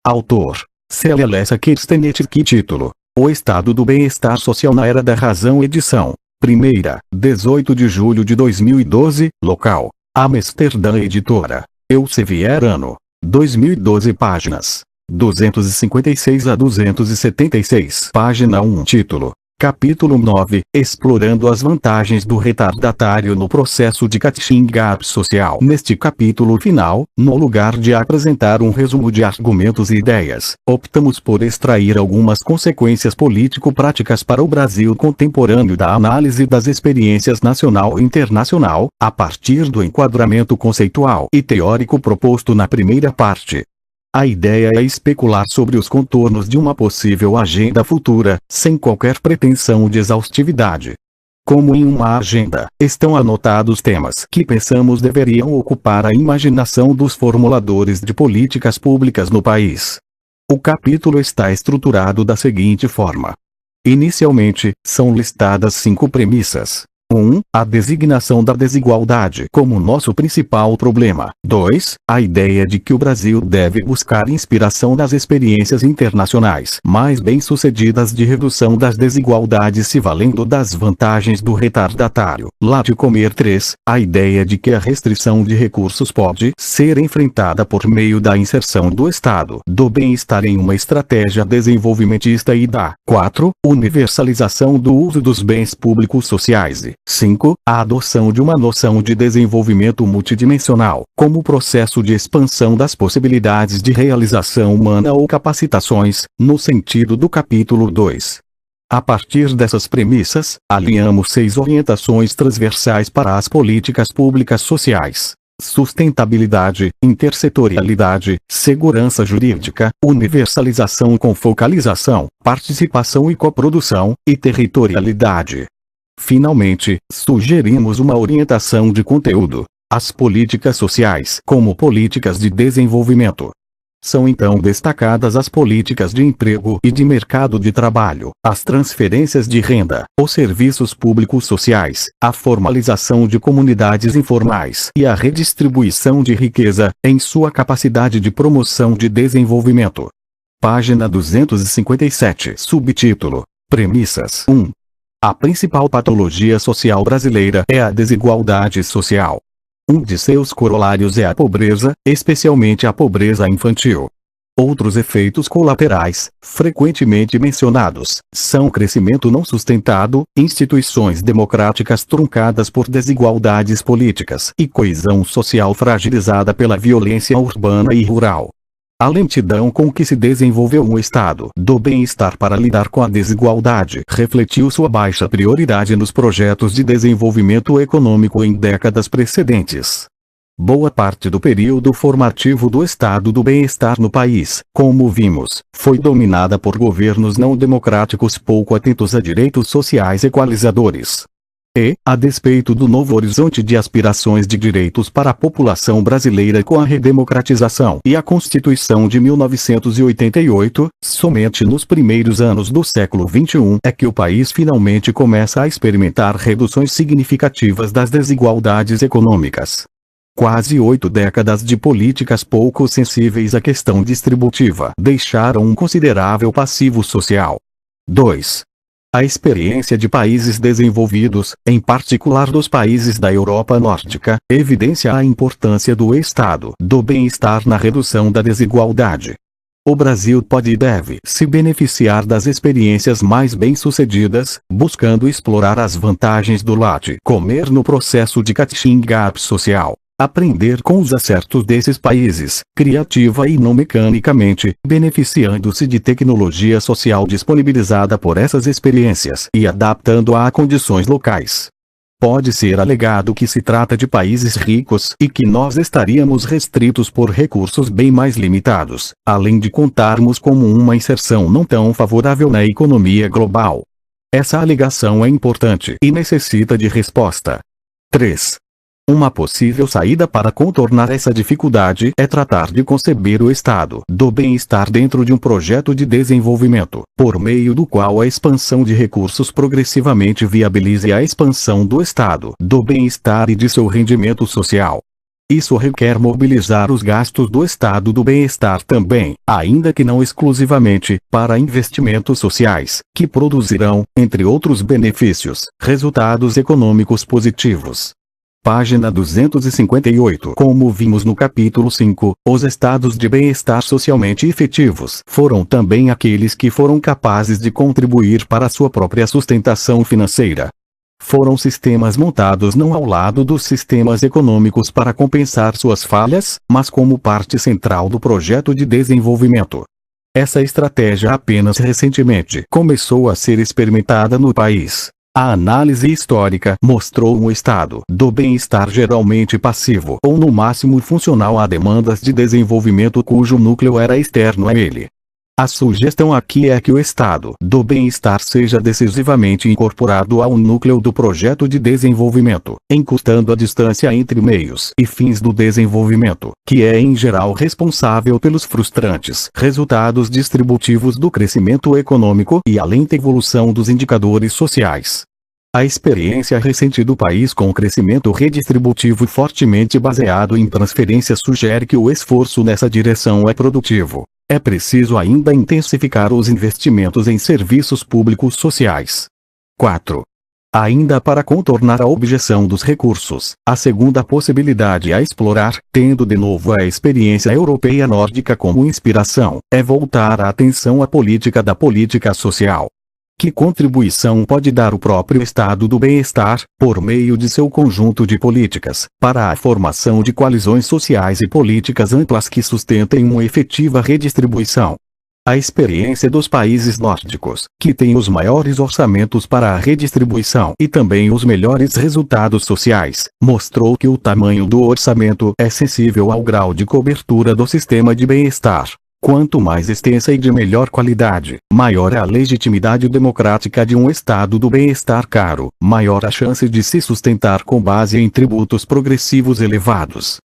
Autor: Celeste Kirstenetic. Título: O Estado do Bem-Estar Social na Era da Razão. Edição: Primeira, 18 de julho de 2012. Local: Amsterdã. Editora: Elsevier. Ano: 2012. Páginas: 256 a 276. Página 1. Título: Capítulo 9. Explorando as vantagens do retardatário no processo de catching up social. Neste capítulo final, no lugar de apresentar um resumo de argumentos e ideias, optamos por extrair algumas consequências político-práticas para o Brasil contemporâneo da análise das experiências nacional e internacional, a partir do enquadramento conceitual e teórico proposto na primeira parte. A ideia é especular sobre os contornos de uma possível agenda futura, sem qualquer pretensão de exaustividade. Como em uma agenda, estão anotados temas que pensamos deveriam ocupar a imaginação dos formuladores de políticas públicas no país. O capítulo está estruturado da seguinte forma. Inicialmente, são listadas 5 premissas. 1. A designação da desigualdade como nosso principal problema. 2. A ideia de que o Brasil deve buscar inspiração nas experiências internacionais mais bem-sucedidas de redução das desigualdades se valendo das vantagens do retardatário lá de comer. 3. A ideia de que a restrição de recursos pode ser enfrentada por meio da inserção do Estado do bem-estar em uma estratégia desenvolvimentista e da 4. Universalização do uso dos bens públicos sociais. 5. A adoção de uma noção de desenvolvimento multidimensional, como processo de expansão das possibilidades de realização humana ou capacitações, no sentido do capítulo 2. A partir dessas premissas, alinhamos 6 orientações transversais para as políticas públicas sociais: sustentabilidade, intersetorialidade, segurança jurídica, universalização com focalização, participação e coprodução, e territorialidade. Finalmente, sugerimos uma orientação de conteúdo: as políticas sociais como políticas de desenvolvimento. São então destacadas as políticas de emprego e de mercado de trabalho, as transferências de renda, os serviços públicos sociais, a formalização de comunidades informais e a redistribuição de riqueza, em sua capacidade de promoção de desenvolvimento. Página 257. Subtítulo: Premissas. 1. A principal patologia social brasileira é a desigualdade social. Um de seus corolários é a pobreza, especialmente a pobreza infantil. Outros efeitos colaterais, frequentemente mencionados, são crescimento não sustentado, instituições democráticas truncadas por desigualdades políticas e coesão social fragilizada pela violência urbana e rural. A lentidão com que se desenvolveu um estado do bem-estar para lidar com a desigualdade refletiu sua baixa prioridade nos projetos de desenvolvimento econômico em décadas precedentes. Boa parte do período formativo do estado do bem-estar no país, como vimos, foi dominada por governos não democráticos pouco atentos a direitos sociais equalizadores. E, a despeito do novo horizonte de aspirações de direitos para a população brasileira com a redemocratização e a Constituição de 1988, somente nos primeiros anos do século XXI é que o país finalmente começa a experimentar reduções significativas das desigualdades econômicas. Quase 8 décadas de políticas pouco sensíveis à questão distributiva deixaram um considerável passivo social. 2. A experiência de países desenvolvidos, em particular dos países da Europa nórdica, evidencia a importância do estado do bem-estar na redução da desigualdade. O Brasil pode e deve se beneficiar das experiências mais bem-sucedidas, buscando explorar as vantagens do latte comer no processo de catching up social. Aprender com os acertos desses países, criativa e não mecanicamente, beneficiando-se de tecnologia social disponibilizada por essas experiências e adaptando-a a condições locais. Pode ser alegado que se trata de países ricos e que nós estaríamos restritos por recursos bem mais limitados, além de contarmos com uma inserção não tão favorável na economia global. Essa alegação é importante e necessita de resposta. 3. Uma possível saída para contornar essa dificuldade é tratar de conceber o estado do bem-estar dentro de um projeto de desenvolvimento, por meio do qual a expansão de recursos progressivamente viabilize a expansão do estado do bem-estar e de seu rendimento social. Isso requer mobilizar os gastos do estado do bem-estar também, ainda que não exclusivamente, para investimentos sociais, que produzirão, entre outros benefícios, resultados econômicos positivos. Página 258. Como vimos no capítulo 5, os estados de bem-estar socialmente efetivos foram também aqueles que foram capazes de contribuir para sua própria sustentação financeira. Foram sistemas montados não ao lado dos sistemas econômicos para compensar suas falhas, mas como parte central do projeto de desenvolvimento. Essa estratégia apenas recentemente começou a ser experimentada no país. A análise histórica mostrou um estado do bem-estar geralmente passivo ou no máximo funcional a demandas de desenvolvimento cujo núcleo era externo a ele. A sugestão aqui é que o estado do bem-estar seja decisivamente incorporado ao núcleo do projeto de desenvolvimento, encurtando a distância entre meios e fins do desenvolvimento, que é em geral responsável pelos frustrantes resultados distributivos do crescimento econômico e a lenta evolução dos indicadores sociais. A experiência recente do país com crescimento redistributivo fortemente baseado em transferências sugere que o esforço nessa direção é produtivo. É preciso ainda intensificar os investimentos em serviços públicos sociais. 4. Ainda para contornar a objeção dos recursos, a segunda possibilidade a explorar, tendo de novo a experiência europeia nórdica como inspiração, é voltar a atenção à política da política social. Que contribuição pode dar o próprio estado do bem-estar, por meio de seu conjunto de políticas, para a formação de coalizões sociais e políticas amplas que sustentem uma efetiva redistribuição? A experiência dos países nórdicos, que têm os maiores orçamentos para a redistribuição e também os melhores resultados sociais, mostrou que o tamanho do orçamento é sensível ao grau de cobertura do sistema de bem-estar. Quanto mais extensa e de melhor qualidade, maior é a legitimidade democrática de um estado do bem-estar caro, maior a chance de se sustentar com base em tributos progressivos elevados.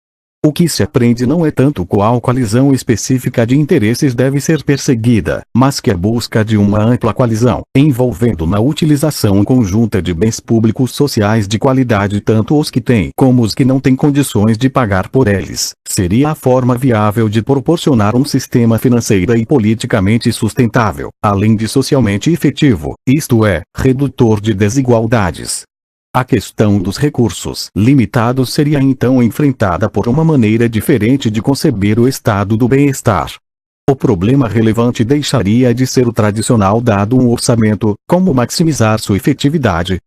O que se aprende não é tanto qual coalizão específica de interesses deve ser perseguida, mas que a busca de uma ampla coalizão, envolvendo na utilização conjunta de bens públicos sociais de qualidade tanto os que têm como os que não têm condições de pagar por eles, seria a forma viável de proporcionar um sistema financeiro e politicamente sustentável, além de socialmente efetivo, isto é, redutor de desigualdades. A questão dos recursos limitados seria então enfrentada por uma maneira diferente de conceber o estado do bem-estar. O problema relevante deixaria de ser o tradicional dado um orçamento, como maximizar sua efetividade.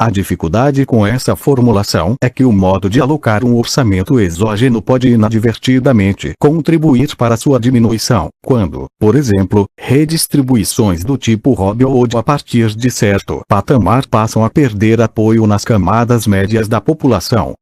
A dificuldade com essa formulação é que o modo de alocar um orçamento exógeno pode inadvertidamente contribuir para sua diminuição, quando, por exemplo, redistribuições do tipo Robin Hood a partir de certo patamar passam a perder apoio nas camadas médias da população.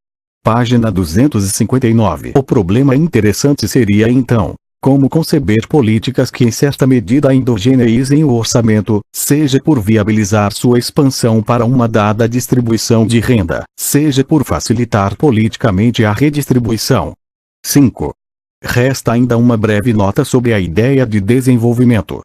Página 259. O problema interessante seria então, como conceber políticas que em certa medida endogeneizem o orçamento, seja por viabilizar sua expansão para uma dada distribuição de renda, seja por facilitar politicamente a redistribuição. 5. Resta ainda uma breve nota sobre a ideia de desenvolvimento.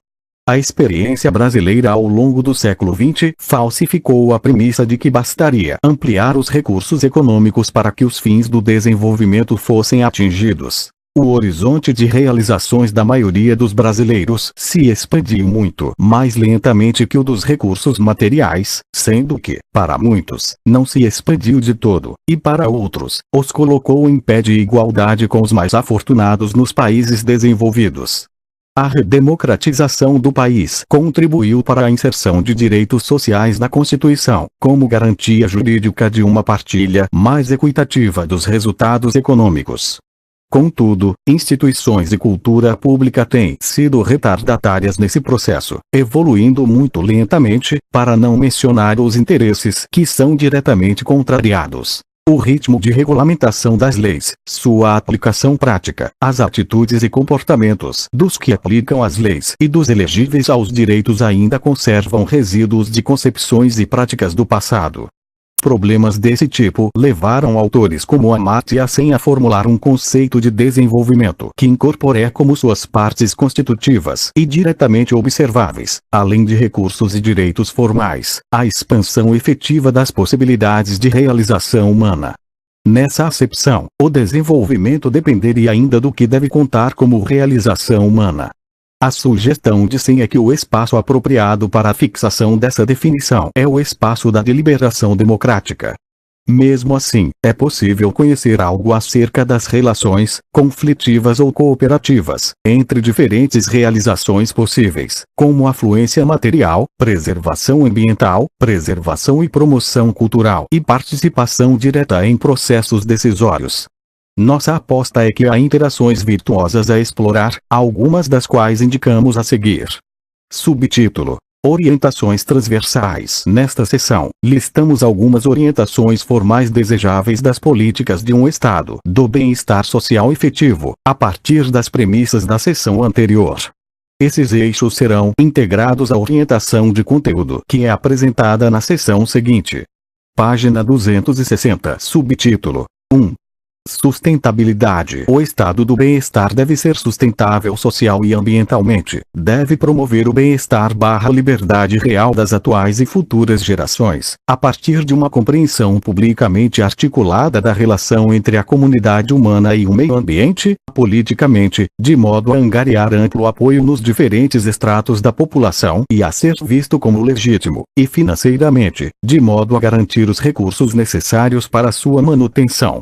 A experiência brasileira ao longo do século XX falsificou a premissa de que bastaria ampliar os recursos econômicos para que os fins do desenvolvimento fossem atingidos. O horizonte de realizações da maioria dos brasileiros se expandiu muito mais lentamente que o dos recursos materiais, sendo que, para muitos, não se expandiu de todo, e para outros, os colocou em pé de igualdade com os mais afortunados nos países desenvolvidos. A redemocratização do país contribuiu para a inserção de direitos sociais na Constituição, como garantia jurídica de uma partilha mais equitativa dos resultados econômicos. Contudo, instituições e cultura pública têm sido retardatárias nesse processo, evoluindo muito lentamente, para não mencionar os interesses que são diretamente contrariados. O ritmo de regulamentação das leis, sua aplicação prática, as atitudes e comportamentos dos que aplicam as leis e dos elegíveis aos direitos ainda conservam resíduos de concepções e práticas do passado. Problemas desse tipo levaram autores como Amartya Sen a formular um conceito de desenvolvimento que incorpore como suas partes constitutivas e diretamente observáveis, além de recursos e direitos formais, a expansão efetiva das possibilidades de realização humana. Nessa acepção, o desenvolvimento dependeria ainda do que deve contar como realização humana. A sugestão de Sen é que o espaço apropriado para a fixação dessa definição é o espaço da deliberação democrática. Mesmo assim, é possível conhecer algo acerca das relações, conflitivas ou cooperativas, entre diferentes realizações possíveis, como afluência material, preservação ambiental, preservação e promoção cultural e participação direta em processos decisórios. Nossa aposta é que há interações virtuosas a explorar, algumas das quais indicamos a seguir. Subtítulo: Orientações transversais. Nesta seção, listamos algumas orientações formais desejáveis das políticas de um Estado do bem-estar social efetivo, a partir das premissas da seção anterior. Esses eixos serão integrados à orientação de conteúdo que é apresentada na seção seguinte. Página 260. Subtítulo: 1. Sustentabilidade. O estado do bem-estar deve ser sustentável social e ambientalmente. Deve promover o bem-estar/liberdade real das atuais e futuras gerações, a partir de uma compreensão publicamente articulada da relação entre a comunidade humana e o meio ambiente, politicamente, de modo a angariar amplo apoio nos diferentes estratos da população e a ser visto como legítimo, e financeiramente, de modo a garantir os recursos necessários para sua manutenção.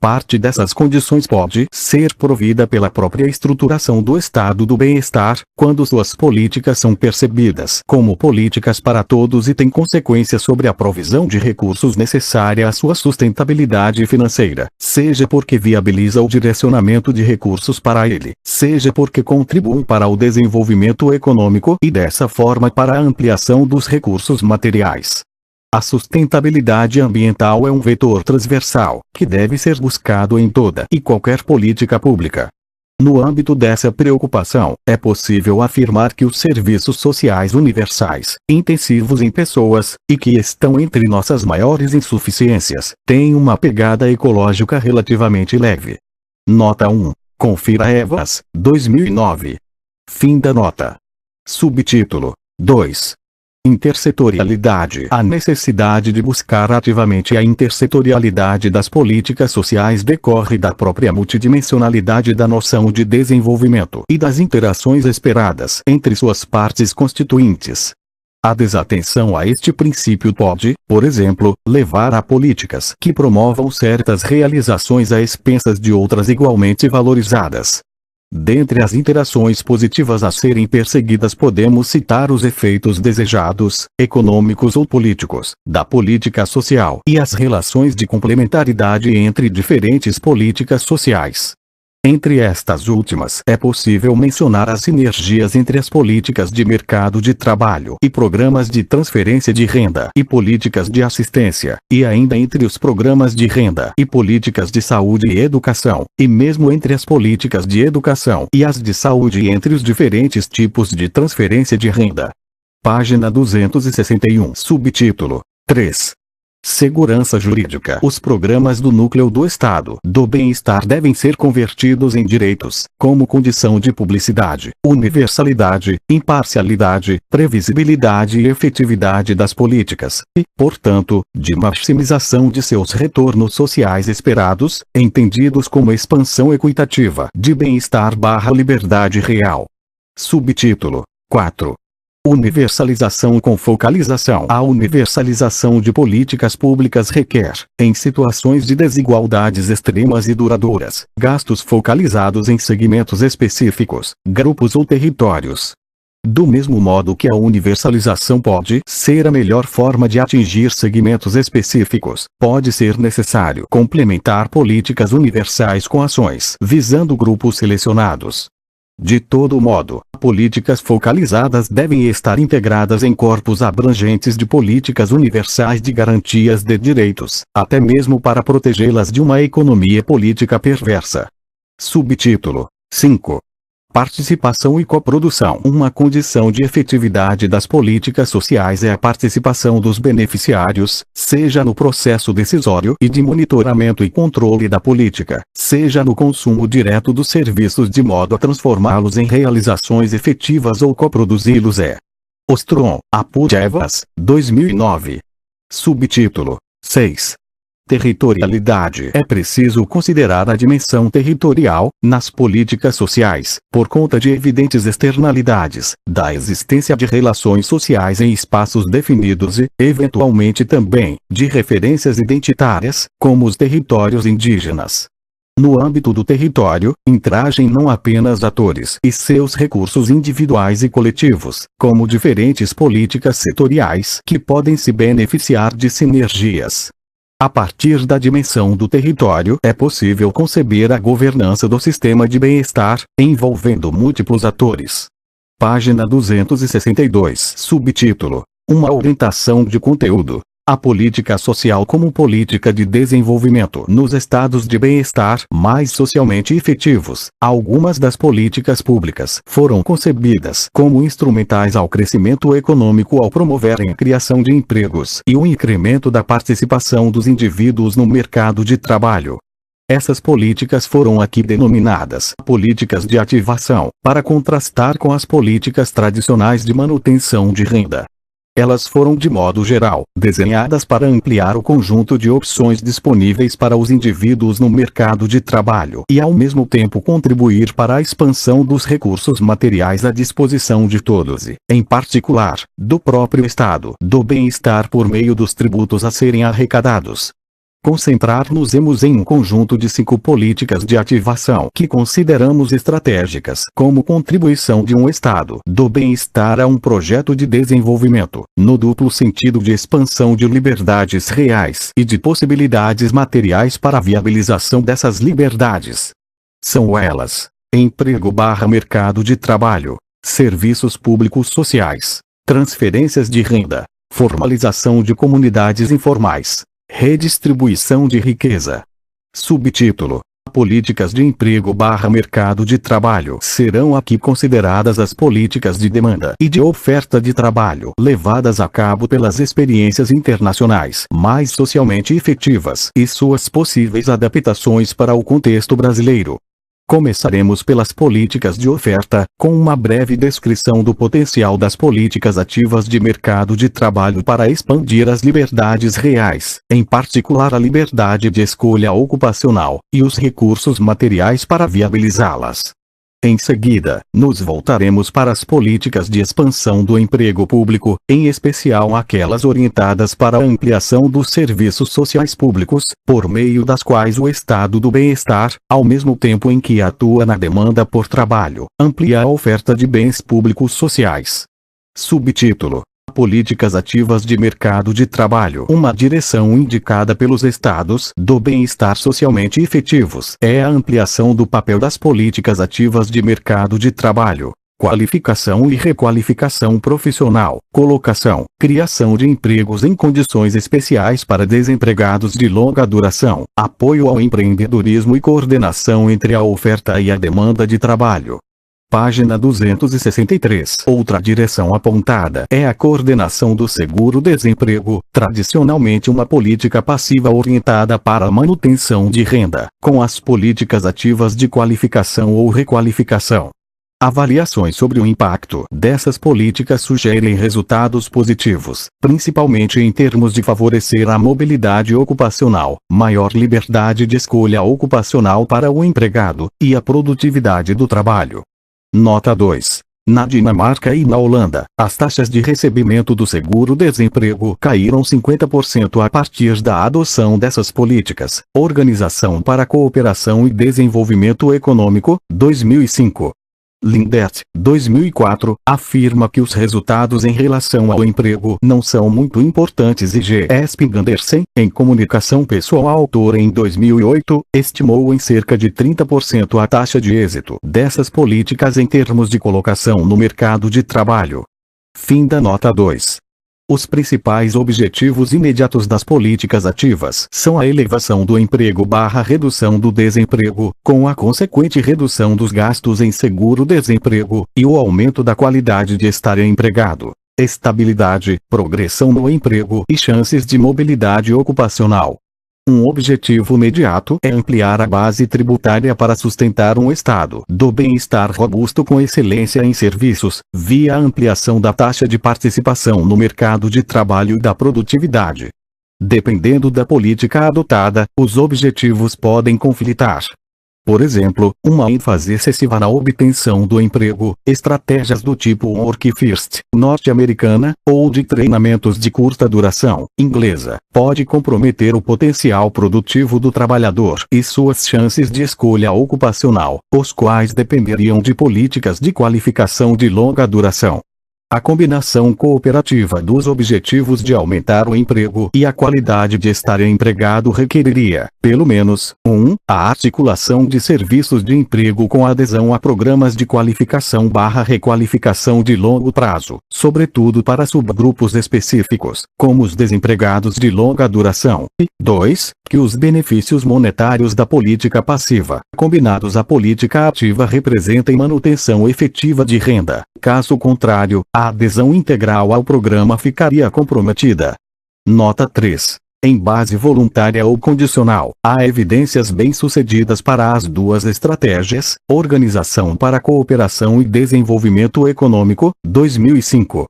Parte dessas condições pode ser provida pela própria estruturação do estado do bem-estar, quando suas políticas são percebidas como políticas para todos e têm consequências sobre a provisão de recursos necessária à sua sustentabilidade financeira, seja porque viabiliza o direcionamento de recursos para ele, seja porque contribui para o desenvolvimento econômico e dessa forma para a ampliação dos recursos materiais. A sustentabilidade ambiental é um vetor transversal, que deve ser buscado em toda e qualquer política pública. No âmbito dessa preocupação, é possível afirmar que os serviços sociais universais, intensivos em pessoas, e que estão entre nossas maiores insuficiências, têm uma pegada ecológica relativamente leve. Nota 1. Confira Evas, 2009. Fim da nota. Subtítulo: 2. Intersetorialidade. A necessidade de buscar ativamente a intersetorialidade das políticas sociais decorre da própria multidimensionalidade da noção de desenvolvimento e das interações esperadas entre suas partes constituintes. A desatenção a este princípio pode, por exemplo, levar a políticas que promovam certas realizações a expensas de outras igualmente valorizadas. Dentre as interações positivas a serem perseguidas podemos citar os efeitos desejados, econômicos ou políticos, da política social e as relações de complementaridade entre diferentes políticas sociais. Entre estas últimas é possível mencionar as sinergias entre as políticas de mercado de trabalho e programas de transferência de renda e políticas de assistência, e ainda entre os programas de renda e políticas de saúde e educação, e mesmo entre as políticas de educação e as de saúde e entre os diferentes tipos de transferência de renda. Página 261. Subtítulo: 3. Segurança jurídica. Os programas do núcleo do Estado do bem-estar devem ser convertidos em direitos, como condição de publicidade, universalidade, imparcialidade, previsibilidade e efetividade das políticas, e, portanto, de maximização de seus retornos sociais esperados, entendidos como expansão equitativa de bem-estar/liberdade real. Subtítulo: 4. Universalização com focalização. A universalização de políticas públicas requer, em situações de desigualdades extremas e duradouras, gastos focalizados em segmentos específicos, grupos ou territórios. Do mesmo modo que a universalização pode ser a melhor forma de atingir segmentos específicos, pode ser necessário complementar políticas universais com ações visando grupos selecionados. De todo modo, políticas focalizadas devem estar integradas em corpos abrangentes de políticas universais de garantias de direitos, até mesmo para protegê-las de uma economia política perversa. Subtítulo: 5. Participação e coprodução. Uma condição de efetividade das políticas sociais é a participação dos beneficiários, seja no processo decisório e de monitoramento e controle da política, seja no consumo direto dos serviços de modo a transformá-los em realizações efetivas ou coproduzi-los. Ostrom, Apud Evas, 2009. Subtítulo: 6. Territorialidade. É preciso considerar a dimensão territorial, nas políticas sociais, por conta de evidentes externalidades, da existência de relações sociais em espaços definidos e, eventualmente também, de referências identitárias, como os territórios indígenas. No âmbito do território, interagem não apenas atores e seus recursos individuais e coletivos, como diferentes políticas setoriais que podem se beneficiar de sinergias. A partir da dimensão do território é possível conceber a governança do sistema de bem-estar, envolvendo múltiplos atores. Página 262. Subtítulo: Uma orientação de conteúdo. A política social como política de desenvolvimento nos estados de bem-estar mais socialmente efetivos. Algumas das políticas públicas foram concebidas como instrumentais ao crescimento econômico ao promoverem a criação de empregos e o incremento da participação dos indivíduos no mercado de trabalho. Essas políticas foram aqui denominadas políticas de ativação, para contrastar com as políticas tradicionais de manutenção de renda. Elas foram de modo geral, desenhadas para ampliar o conjunto de opções disponíveis para os indivíduos no mercado de trabalho e ao mesmo tempo contribuir para a expansão dos recursos materiais à disposição de todos e, em particular, do próprio Estado do bem-estar por meio dos tributos a serem arrecadados. Concentrar-nos-emos em um conjunto de 5 políticas de ativação que consideramos estratégicas como contribuição de um Estado do bem-estar a um projeto de desenvolvimento, no duplo sentido de expansão de liberdades reais e de possibilidades materiais para a viabilização dessas liberdades. São elas: emprego/mercado de trabalho, serviços públicos sociais, transferências de renda, formalização de comunidades informais, redistribuição de riqueza. Subtítulo: Políticas de emprego/mercado de trabalho. Serão aqui consideradas as políticas de demanda e de oferta de trabalho levadas a cabo pelas experiências internacionais mais socialmente efetivas e suas possíveis adaptações para o contexto brasileiro. Começaremos pelas políticas de oferta, com uma breve descrição do potencial das políticas ativas de mercado de trabalho para expandir as liberdades reais, em particular a liberdade de escolha ocupacional, e os recursos materiais para viabilizá-las. Em seguida, nos voltaremos para as políticas de expansão do emprego público, em especial aquelas orientadas para a ampliação dos serviços sociais públicos, por meio das quais o estado do bem-estar, ao mesmo tempo em que atua na demanda por trabalho, amplia a oferta de bens públicos sociais. Subtítulo: Políticas ativas de mercado de trabalho. Uma direção indicada pelos estados do bem-estar socialmente efetivos é a ampliação do papel das políticas ativas de mercado de trabalho, qualificação e requalificação profissional, colocação, criação de empregos em condições especiais para desempregados de longa duração, apoio ao empreendedorismo e coordenação entre a oferta e a demanda de trabalho. Página 263. Outra direção apontada é a coordenação do seguro-desemprego, tradicionalmente uma política passiva orientada para a manutenção de renda, com as políticas ativas de qualificação ou requalificação. Avaliações sobre o impacto dessas políticas sugerem resultados positivos, principalmente em termos de favorecer a mobilidade ocupacional, maior liberdade de escolha ocupacional para o empregado, e a produtividade do trabalho. Nota 2. Na Dinamarca e na Holanda, as taxas de recebimento do seguro-desemprego caíram 50% a partir da adoção dessas políticas. Organização para a Cooperação e Desenvolvimento Econômico, 2005. Lindert, 2004, afirma que os resultados em relação ao emprego não são muito importantes e G. Esping Andersen, em Comunicação Pessoal autor em 2008, estimou em cerca de 30% a taxa de êxito dessas políticas em termos de colocação no mercado de trabalho. Fim da nota 2. Os principais objetivos imediatos das políticas ativas são a elevação do emprego/redução do desemprego, com a consequente redução dos gastos em seguro-desemprego, e o aumento da qualidade de estar empregado, estabilidade, progressão no emprego e chances de mobilidade ocupacional. Um objetivo imediato é ampliar a base tributária para sustentar um estado do bem-estar robusto com excelência em serviços, via a ampliação da taxa de participação no mercado de trabalho e da produtividade. Dependendo da política adotada, os objetivos podem conflitar. Por exemplo, uma ênfase excessiva na obtenção do emprego, estratégias do tipo Work First, norte-americana, ou de treinamentos de curta duração, inglesa, pode comprometer o potencial produtivo do trabalhador e suas chances de escolha ocupacional, os quais dependeriam de políticas de qualificação de longa duração. A combinação cooperativa dos objetivos de aumentar o emprego e a qualidade de estar empregado requeriria, pelo menos, 1. A articulação de serviços de emprego com adesão a programas de qualificação/requalificação de longo prazo, sobretudo para subgrupos específicos, como os desempregados de longa duração, e 2. Que os benefícios monetários da política passiva, combinados à política ativa, representem manutenção efetiva de renda. Caso contrário, a adesão integral ao programa ficaria comprometida. Nota 3. Em base voluntária ou condicional, há evidências bem-sucedidas para as duas estratégias. Organização para a Cooperação e Desenvolvimento Econômico, 2005.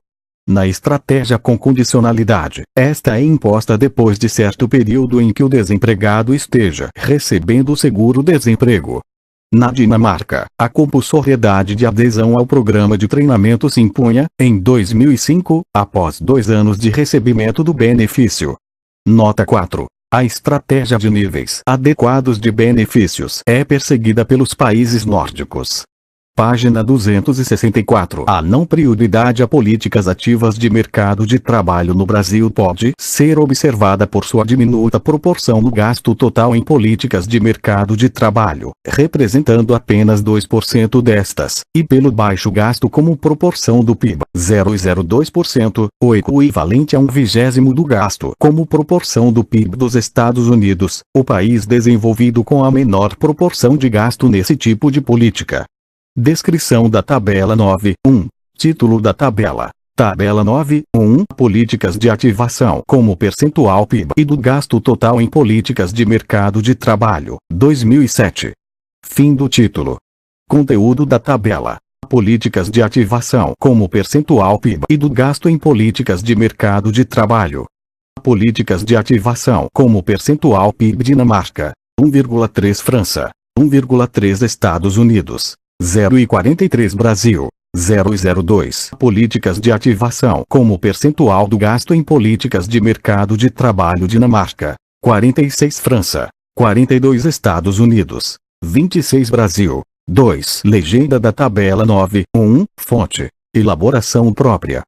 Na estratégia com condicionalidade, esta é imposta depois de certo período em que o desempregado esteja recebendo o seguro-desemprego. Na Dinamarca, a compulsoriedade de adesão ao programa de treinamento se impunha, em 2005, após 2 anos de recebimento do benefício. Nota 4. A estratégia de níveis adequados de benefícios é perseguida pelos países nórdicos. Página 264. A não prioridade a políticas ativas de mercado de trabalho no Brasil pode ser observada por sua diminuta proporção no gasto total em políticas de mercado de trabalho, representando apenas 2% destas, e pelo baixo gasto como proporção do PIB, 0,02%, o equivalente a 1/20 do gasto como proporção do PIB dos Estados Unidos, o país desenvolvido com a menor proporção de gasto nesse tipo de política. Descrição da tabela 9.1. Título da tabela. Tabela 9.1. Políticas de ativação como percentual PIB e do gasto total em políticas de mercado de trabalho, 2007. Fim do título. Conteúdo da tabela. Políticas de ativação como percentual PIB e do gasto em políticas de mercado de trabalho. Políticas de ativação como percentual PIB Dinamarca, 1,3 França, 1,3 Estados Unidos. 0,43 Brasil, 0,02. Políticas de ativação como percentual do gasto em políticas de mercado de trabalho Dinamarca, 46 França, 42 Estados Unidos, 26 Brasil. 2. Legenda da tabela 9.1. Fonte. Elaboração própria.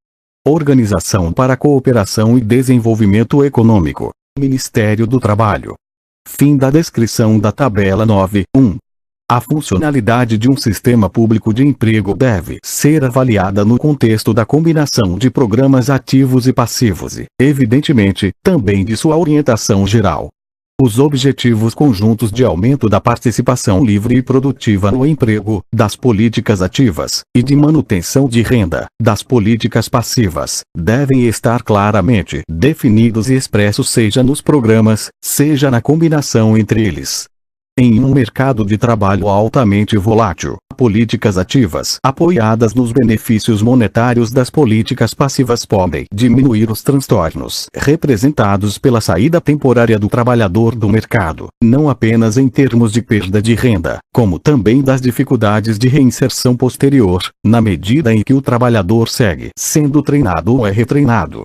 Organização para a Cooperação e Desenvolvimento Econômico, Ministério do Trabalho. Fim da descrição da tabela 9.1. A funcionalidade de um sistema público de emprego deve ser avaliada no contexto da combinação de programas ativos e passivos e, evidentemente, também de sua orientação geral. Os objetivos conjuntos de aumento da participação livre e produtiva no emprego, das políticas ativas, e de manutenção de renda, das políticas passivas, devem estar claramente definidos e expressos seja nos programas, seja na combinação entre eles. Em um mercado de trabalho altamente volátil, políticas ativas apoiadas nos benefícios monetários das políticas passivas podem diminuir os transtornos representados pela saída temporária do trabalhador do mercado, não apenas em termos de perda de renda, como também das dificuldades de reinserção posterior, na medida em que o trabalhador segue sendo treinado ou é retreinado.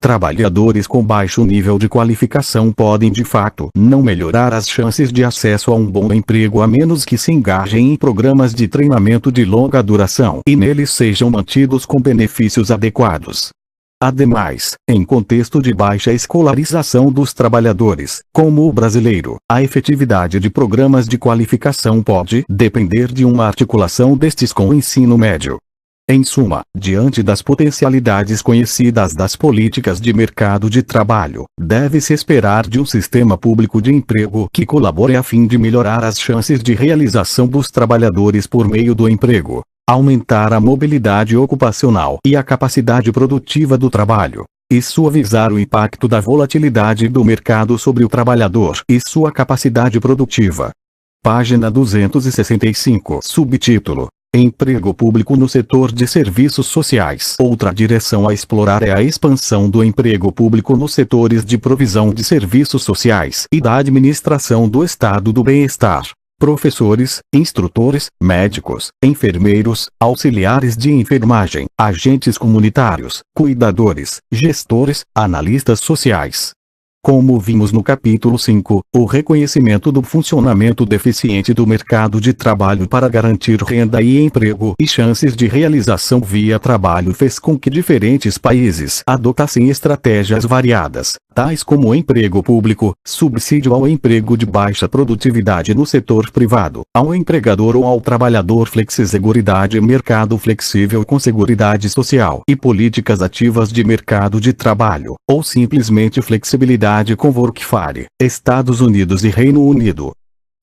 Trabalhadores com baixo nível de qualificação podem de fato não melhorar as chances de acesso a um bom emprego a menos que se engajem em programas de treinamento de longa duração e neles sejam mantidos com benefícios adequados. Ademais, em contexto de baixa escolarização dos trabalhadores, como o brasileiro, a efetividade de programas de qualificação pode depender de uma articulação destes com o ensino médio. Em suma, diante das potencialidades conhecidas das políticas de mercado de trabalho, deve-se esperar de um sistema público de emprego que colabore a fim de melhorar as chances de realização dos trabalhadores por meio do emprego, aumentar a mobilidade ocupacional e a capacidade produtiva do trabalho, e suavizar o impacto da volatilidade do mercado sobre o trabalhador e sua capacidade produtiva. Página 265. Subtítulo: Emprego público no setor de serviços sociais. Outra direção a explorar é a expansão do emprego público nos setores de provisão de serviços sociais e da administração do estado do bem-estar. Professores, instrutores, médicos, enfermeiros, auxiliares de enfermagem, agentes comunitários, cuidadores, gestores, analistas sociais. Como vimos no capítulo 5, o reconhecimento do funcionamento deficiente do mercado de trabalho para garantir renda e emprego e chances de realização via trabalho fez com que diferentes países adotassem estratégias variadas, tais como emprego público, subsídio ao emprego de baixa produtividade no setor privado, ao empregador ou ao trabalhador, flexi-seguridade, mercado flexível com seguridade social e políticas ativas de mercado de trabalho, ou simplesmente flexibilidade com Workfare, Estados Unidos e Reino Unido.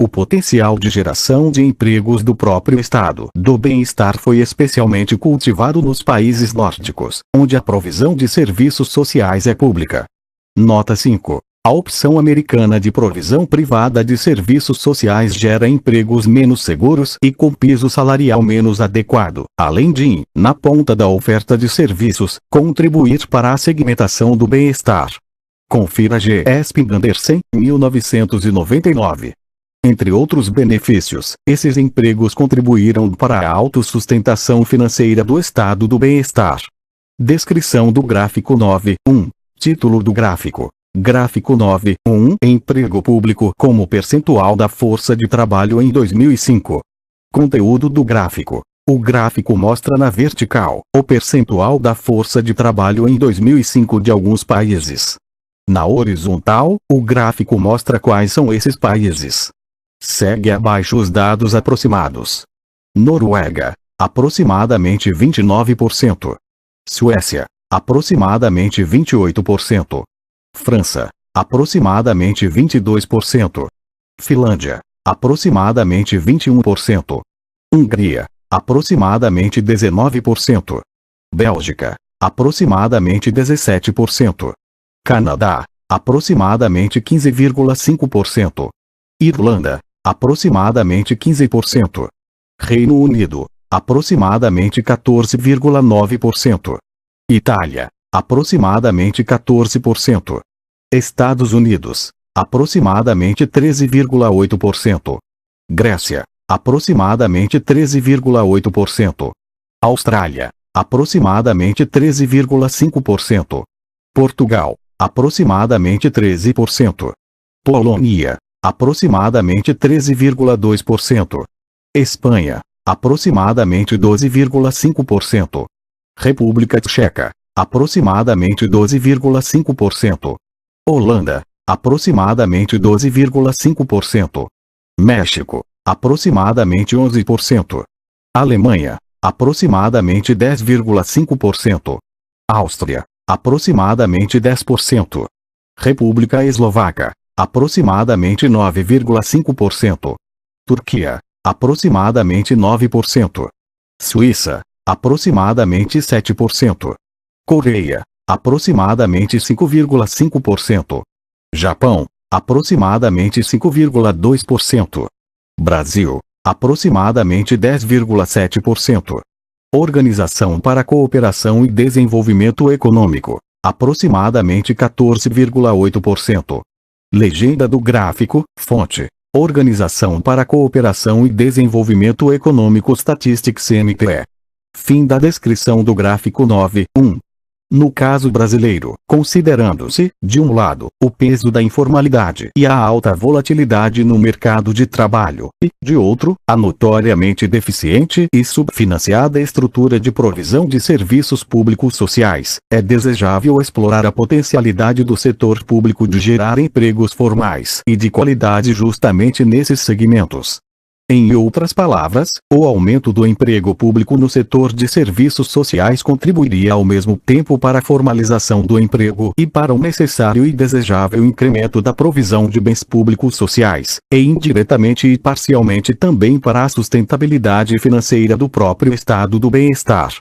O potencial de geração de empregos do próprio estado do bem-estar foi especialmente cultivado nos países nórdicos, onde a provisão de serviços sociais é pública. Nota 5. A opção americana de provisão privada de serviços sociais gera empregos menos seguros e com piso salarial menos adequado, além de, na ponta da oferta de serviços, contribuir para a segmentação do bem-estar. Confira G. Esping Andersen, 1999. Entre outros benefícios, esses empregos contribuíram para a autossustentação financeira do estado do bem-estar. Descrição do gráfico 9.1. Título do gráfico. Gráfico 9.1. Emprego público como percentual da força de trabalho em 2005. Conteúdo do gráfico. O gráfico mostra na vertical o percentual da força de trabalho em 2005 de alguns países. Na horizontal, o gráfico mostra quais são esses países. Segue abaixo os dados aproximados. Noruega, aproximadamente 29%. Suécia, aproximadamente 28%. França, aproximadamente 22%. Finlândia, aproximadamente 21%. Hungria, aproximadamente 19%. Bélgica, aproximadamente 17%. Canadá, aproximadamente 15,5%. Irlanda, aproximadamente 15%. Reino Unido, aproximadamente 14,9%. Itália, aproximadamente 14%. Estados Unidos, aproximadamente 13,8%. Grécia, aproximadamente 13,8%. Austrália, aproximadamente 13,5%. Portugal, aproximadamente 13%. Polônia, aproximadamente 13,2%. Espanha, aproximadamente 12,5%. República Tcheca, aproximadamente 12,5%. Holanda, aproximadamente 12,5%. México, aproximadamente 11%. Alemanha, aproximadamente 10,5%. Áustria, aproximadamente 10%. República Eslovaca, aproximadamente 9,5%. Turquia, aproximadamente 9%. Suíça, aproximadamente 7%. Coreia, aproximadamente 5,5%. Japão, aproximadamente 5,2%. Brasil, aproximadamente 10,7%. Organização para a Cooperação e Desenvolvimento Econômico, aproximadamente 14,8%. Legenda do gráfico, fonte: Organização para a Cooperação e Desenvolvimento Econômico Statistics NPE. Fim da descrição do gráfico 9.1. No caso brasileiro, considerando-se, de um lado, o peso da informalidade e a alta volatilidade no mercado de trabalho, e, de outro, a notoriamente deficiente e subfinanciada estrutura de provisão de serviços públicos sociais, é desejável explorar a potencialidade do setor público de gerar empregos formais e de qualidade justamente nesses segmentos. Em outras palavras, o aumento do emprego público no setor de serviços sociais contribuiria ao mesmo tempo para a formalização do emprego e para o necessário e desejável incremento da provisão de bens públicos sociais, e indiretamente e parcialmente também para a sustentabilidade financeira do próprio estado do bem-estar.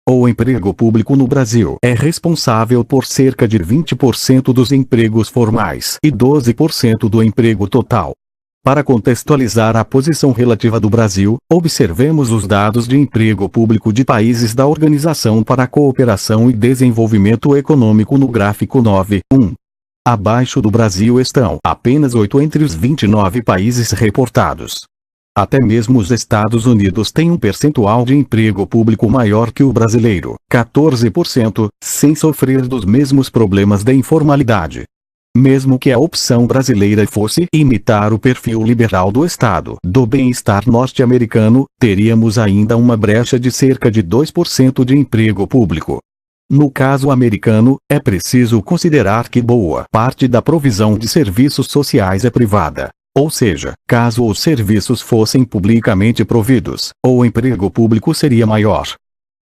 O emprego público no Brasil é responsável por cerca de 20% dos empregos formais e 12% do emprego total. Para contextualizar a posição relativa do Brasil, observemos os dados de emprego público de países da Organização para a Cooperação e Desenvolvimento Econômico no gráfico 9.1. Abaixo do Brasil estão apenas 8 entre os 29 países reportados. Até mesmo os Estados Unidos têm um percentual de emprego público maior que o brasileiro, 14%, sem sofrer dos mesmos problemas da informalidade. Mesmo que a opção brasileira fosse imitar o perfil liberal do Estado do bem-estar norte-americano, teríamos ainda uma brecha de cerca de 2% de emprego público. No caso americano, é preciso considerar que boa parte da provisão de serviços sociais é privada. Ou seja, caso os serviços fossem publicamente providos, o emprego público seria maior.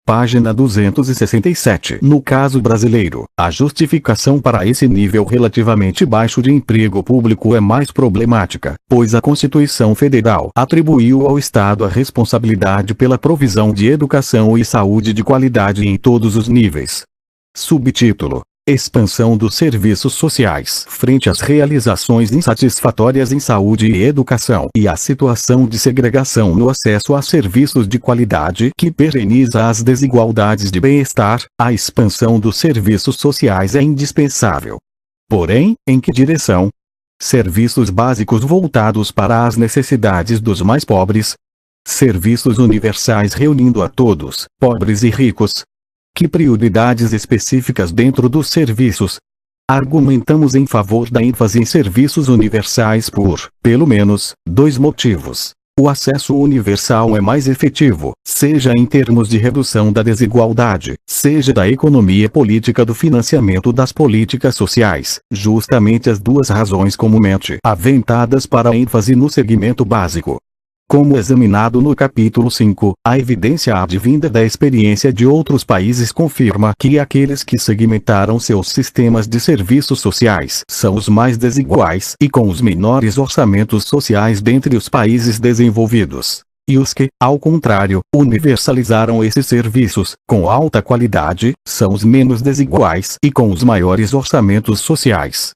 Página 267. No caso brasileiro, a justificação para esse nível relativamente baixo de emprego público é mais problemática, pois a Constituição Federal atribuiu ao Estado a responsabilidade pela provisão de educação e saúde de qualidade em todos os níveis. Subtítulo: Expansão dos serviços sociais frente às realizações insatisfatórias em saúde e educação e a situação de segregação no acesso a serviços de qualidade que pereniza as desigualdades de bem-estar. A expansão dos serviços sociais é indispensável. Porém, em que direção? Serviços básicos voltados para as necessidades dos mais pobres? Serviços universais reunindo a todos, pobres e ricos? Que prioridades específicas dentro dos serviços? Argumentamos em favor da ênfase em serviços universais por, pelo menos, 2 motivos. O acesso universal é mais efetivo, seja em termos de redução da desigualdade, seja da economia política do financiamento das políticas sociais, justamente as 2 razões comumente aventadas para a ênfase no segmento básico. Como examinado no capítulo 5, a evidência advinda da experiência de outros países confirma que aqueles que segmentaram seus sistemas de serviços sociais são os mais desiguais e com os menores orçamentos sociais dentre os países desenvolvidos. E os que, ao contrário, universalizaram esses serviços, com alta qualidade, são os menos desiguais e com os maiores orçamentos sociais.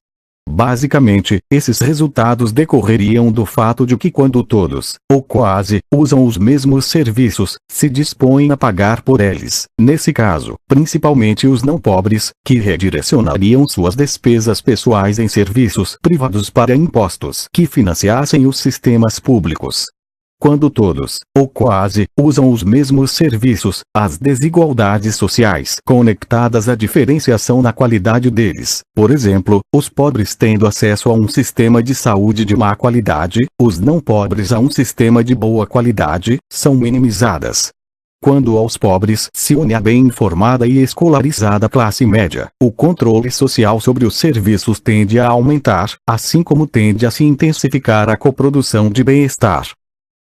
Basicamente, esses resultados decorreriam do fato de que quando todos, ou quase, usam os mesmos serviços, se dispõem a pagar por eles, nesse caso, principalmente os não pobres, que redirecionariam suas despesas pessoais em serviços privados para impostos que financiassem os sistemas públicos. Quando todos, ou quase, usam os mesmos serviços, as desigualdades sociais conectadas à diferenciação na qualidade deles, por exemplo, os pobres tendo acesso a um sistema de saúde de má qualidade, os não pobres a um sistema de boa qualidade, são minimizadas. Quando aos pobres se une a bem informada e escolarizada classe média, o controle social sobre os serviços tende a aumentar, assim como tende a se intensificar a coprodução de bem-estar.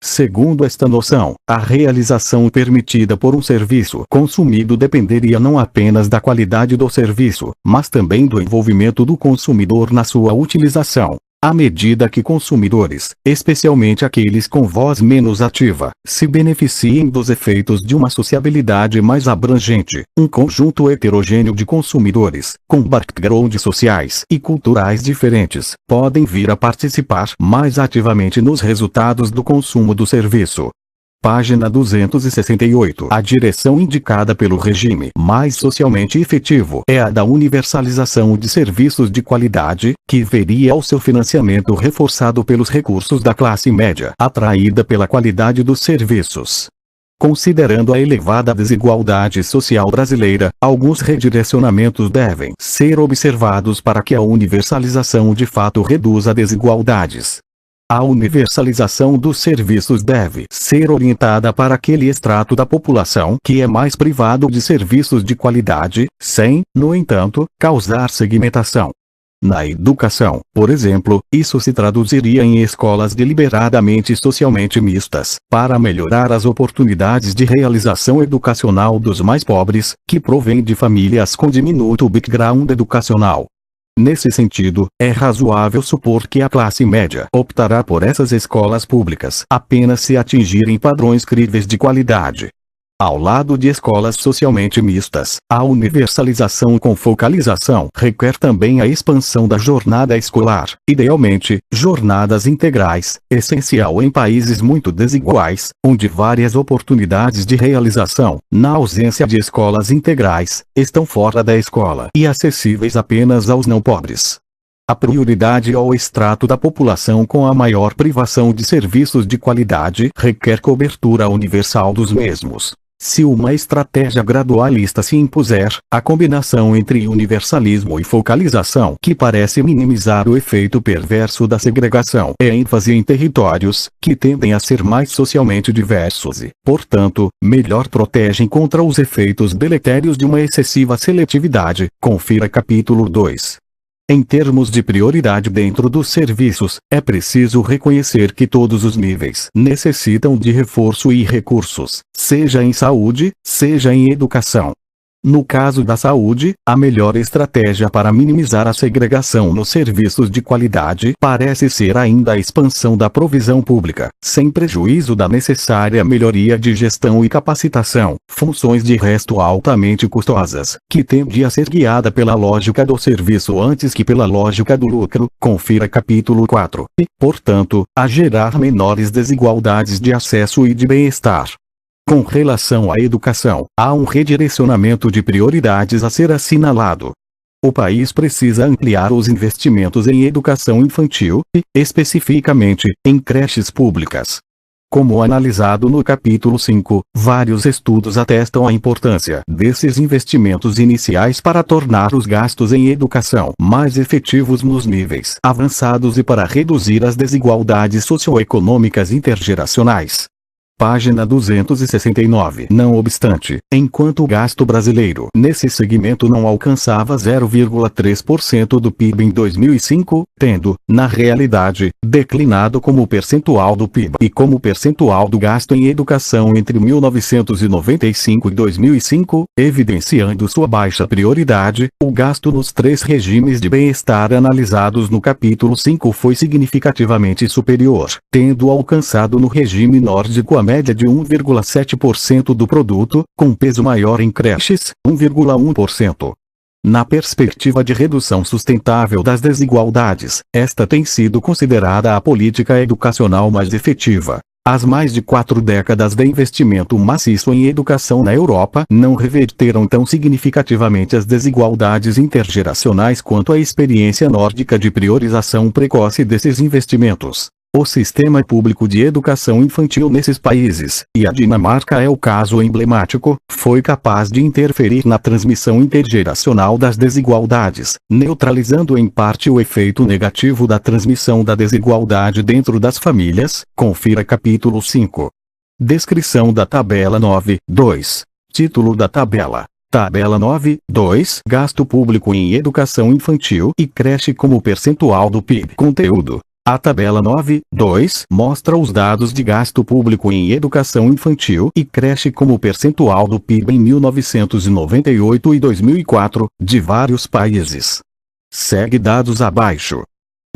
Segundo esta noção, a realização permitida por um serviço consumido dependeria não apenas da qualidade do serviço, mas também do envolvimento do consumidor na sua utilização. À medida que consumidores, especialmente aqueles com voz menos ativa, se beneficiem dos efeitos de uma sociabilidade mais abrangente, um conjunto heterogêneo de consumidores, com backgrounds sociais e culturais diferentes, podem vir a participar mais ativamente nos resultados do consumo do serviço. Página 268. A direção indicada pelo regime mais socialmente efetivo é a da universalização de serviços de qualidade, que veria o seu financiamento reforçado pelos recursos da classe média, atraída pela qualidade dos serviços. Considerando a elevada desigualdade social brasileira, alguns redirecionamentos devem ser observados para que a universalização de fato reduza desigualdades. A universalização dos serviços deve ser orientada para aquele extrato da população que é mais privado de serviços de qualidade, sem, no entanto, causar segmentação. Na educação, por exemplo, isso se traduziria em escolas deliberadamente socialmente mistas, para melhorar as oportunidades de realização educacional dos mais pobres, que provêm de famílias com diminuto background educacional. Nesse sentido, é razoável supor que a classe média optará por essas escolas públicas apenas se atingirem padrões críveis de qualidade. Ao lado de escolas socialmente mistas, a universalização com focalização requer também a expansão da jornada escolar, idealmente, jornadas integrais, essencial em países muito desiguais, onde várias oportunidades de realização, na ausência de escolas integrais, estão fora da escola e acessíveis apenas aos não pobres. A prioridade ao extrato da população com a maior privação de serviços de qualidade requer cobertura universal dos mesmos. Se uma estratégia gradualista se impuser, a combinação entre universalismo e focalização que parece minimizar o efeito perverso da segregação é ênfase em territórios que tendem a ser mais socialmente diversos e, portanto, melhor protegem contra os efeitos deletérios de uma excessiva seletividade. Confira capítulo 2. Em termos de prioridade dentro dos serviços, é preciso reconhecer que todos os níveis necessitam de reforço e recursos, seja em saúde, seja em educação. No caso da saúde, a melhor estratégia para minimizar a segregação nos serviços de qualidade parece ser ainda a expansão da provisão pública, sem prejuízo da necessária melhoria de gestão e capacitação, funções de resto altamente custosas, que tende a ser guiada pela lógica do serviço antes que pela lógica do lucro. Confira capítulo 4. E, portanto, a gerar menores desigualdades de acesso e de bem-estar. Com relação à educação, há um redirecionamento de prioridades a ser assinalado. O país precisa ampliar os investimentos em educação infantil e, especificamente, em creches públicas. Como analisado no capítulo 5, vários estudos atestam a importância desses investimentos iniciais para tornar os gastos em educação mais efetivos nos níveis avançados e para reduzir as desigualdades socioeconômicas intergeracionais. Página 269. Não obstante, enquanto o gasto brasileiro nesse segmento não alcançava 0,3% do PIB em 2005, tendo, na realidade, declinado como percentual do PIB e como percentual do gasto em educação entre 1995 e 2005, evidenciando sua baixa prioridade, o gasto nos 3 regimes de bem-estar analisados no capítulo 5 foi significativamente superior, tendo alcançado no regime nórdico a média de 1,7% do produto, com peso maior em creches, 1,1%. Na perspectiva de redução sustentável das desigualdades, esta tem sido considerada a política educacional mais efetiva. As mais de 4 décadas de investimento maciço em educação na Europa não reverteram tão significativamente as desigualdades intergeracionais quanto a experiência nórdica de priorização precoce desses investimentos. O sistema público de educação infantil nesses países, e a Dinamarca é o caso emblemático, foi capaz de interferir na transmissão intergeracional das desigualdades, neutralizando em parte o efeito negativo da transmissão da desigualdade dentro das famílias. Confira capítulo 5. Descrição da tabela 9.2. Título da tabela. Tabela 9.2. Gasto público em educação infantil e creche como percentual do PIB. Conteúdo. A tabela 9.2 mostra os dados de gasto público em educação infantil e creche como percentual do PIB em 1998 e 2004, de vários países. Segue dados abaixo.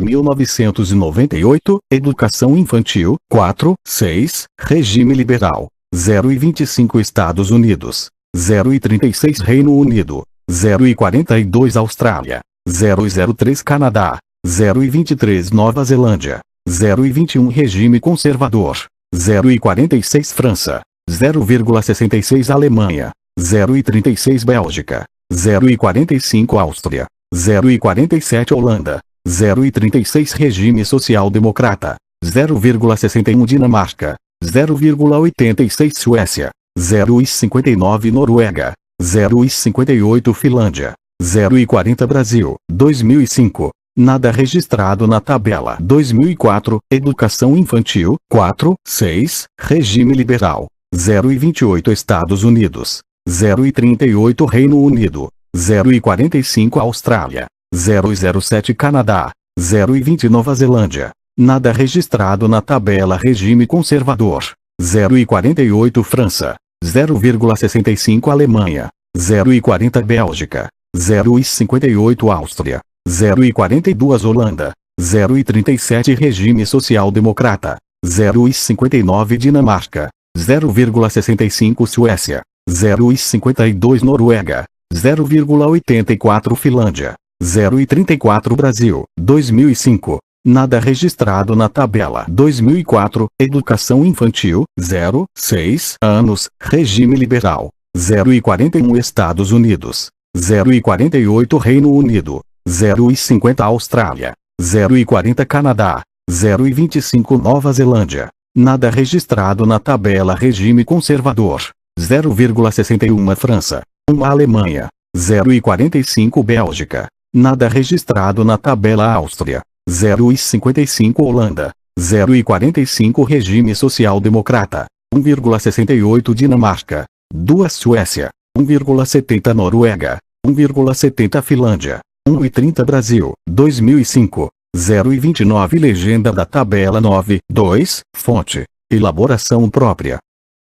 1998, educação infantil, 4,6, regime liberal, 0,25 Estados Unidos, 0,36 Reino Unido, 0,42 Austrália, 0,03 Canadá, 0,23 Nova Zelândia, 0,21 regime conservador, 0,46 França, 0,66 Alemanha, 0,36 Bélgica, 0,45 Áustria, 0,47 Holanda, 0,36 regime social-democrata, 0,61 Dinamarca, 0,86 Suécia, 0,59 Noruega, 0,58 Finlândia, 0,40 Brasil, 2005. Nada registrado na tabela 2004, educação infantil, 4,6, regime liberal, 0,28 Estados Unidos, 0,38 Reino Unido, 0,45 Austrália, 0,07 Canadá, 0,20 Nova Zelândia. Nada registrado na tabela regime conservador, 0,48 França, 0,65 Alemanha, 0,40 Bélgica, 0,58 Áustria, 0,42 Holanda, 0,37 regime social-democrata, 0,59 Dinamarca, 0,65 Suécia, 0,52 Noruega, 0,84 Finlândia, 0,34 Brasil, 2005. Nada registrado na tabela 2004, educação infantil, 0,6 anos, regime liberal, 0,41 Estados Unidos, 0,48 Reino Unido, 0,50 Austrália, 0,40 Canadá, 0,25 Nova Zelândia. Nada registrado na tabela regime conservador, 0,61 França, 1 Alemanha, 0,45 Bélgica. Nada registrado na tabela Áustria, 0,55 Holanda, 0,45 regime social-democrata, 1,68 Dinamarca, 2 Suécia, 1,70 Noruega, 1,70 Finlândia, 1,30 Brasil, 2005, 0,29 legenda da tabela 9, 2, fonte, elaboração própria.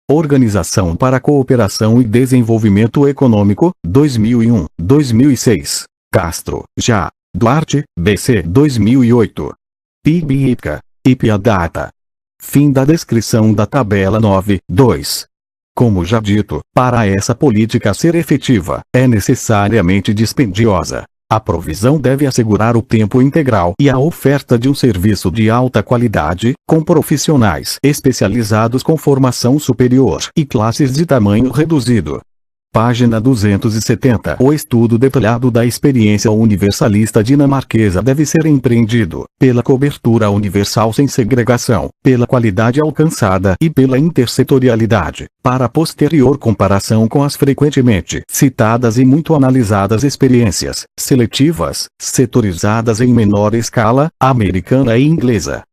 Organização para a Cooperação e Desenvolvimento Econômico, 2001, 2006, Castro, Já, Duarte, BC 2008. PIB IPCA, IPA Data. Fim da descrição da tabela 9, 2. Como já dito, para essa política ser efetiva, é necessariamente dispendiosa. A provisão deve assegurar o tempo integral e a oferta de um serviço de alta qualidade, com profissionais especializados com formação superior e classes de tamanho reduzido. Página 270. O estudo detalhado da experiência universalista dinamarquesa deve ser empreendido, pela cobertura universal sem segregação, pela qualidade alcançada e pela intersetorialidade, para posterior comparação com as frequentemente citadas e muito analisadas experiências seletivas, setorizadas em menor escala, americana e inglesa.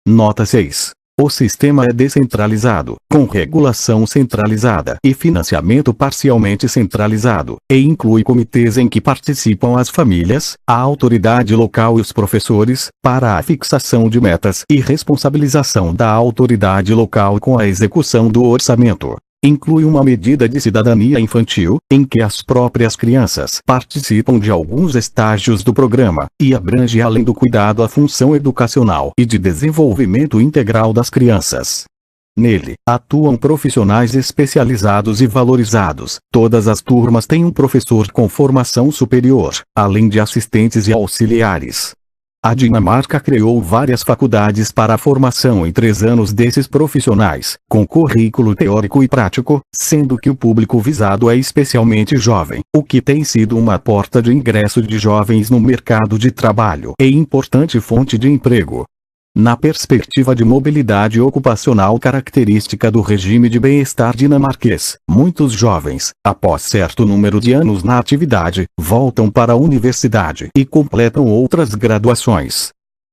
Nota 6. O sistema é descentralizado, com regulação centralizada e financiamento parcialmente centralizado, e inclui comitês em que participam as famílias, a autoridade local e os professores, para a fixação de metas e responsabilização da autoridade local com a execução do orçamento. Inclui uma medida de cidadania infantil, em que as próprias crianças participam de alguns estágios do programa, e abrange além do cuidado a função educacional e de desenvolvimento integral das crianças. Nele, atuam profissionais especializados e valorizados. Todas as turmas têm um professor com formação superior, além de assistentes e auxiliares. A Dinamarca criou várias faculdades para a formação em 3 anos desses profissionais, com currículo teórico e prático, sendo que o público visado é especialmente jovem, o que tem sido uma porta de ingresso de jovens no mercado de trabalho e importante fonte de emprego. Na perspectiva de mobilidade ocupacional característica do regime de bem-estar dinamarquês, muitos jovens, após certo número de anos na atividade, voltam para a universidade e completam outras graduações.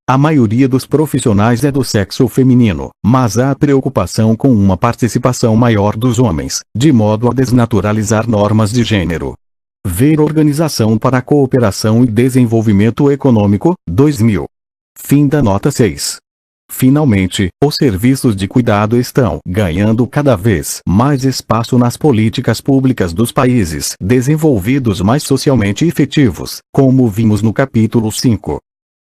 A maioria dos profissionais é do sexo feminino, mas há preocupação com uma participação maior dos homens, de modo a desnaturalizar normas de gênero. Ver Organização para a Cooperação e Desenvolvimento Econômico, 2000. Fim da nota 6. Finalmente, os serviços de cuidado estão ganhando cada vez mais espaço nas políticas públicas dos países desenvolvidos mais socialmente efetivos, como vimos no capítulo 5.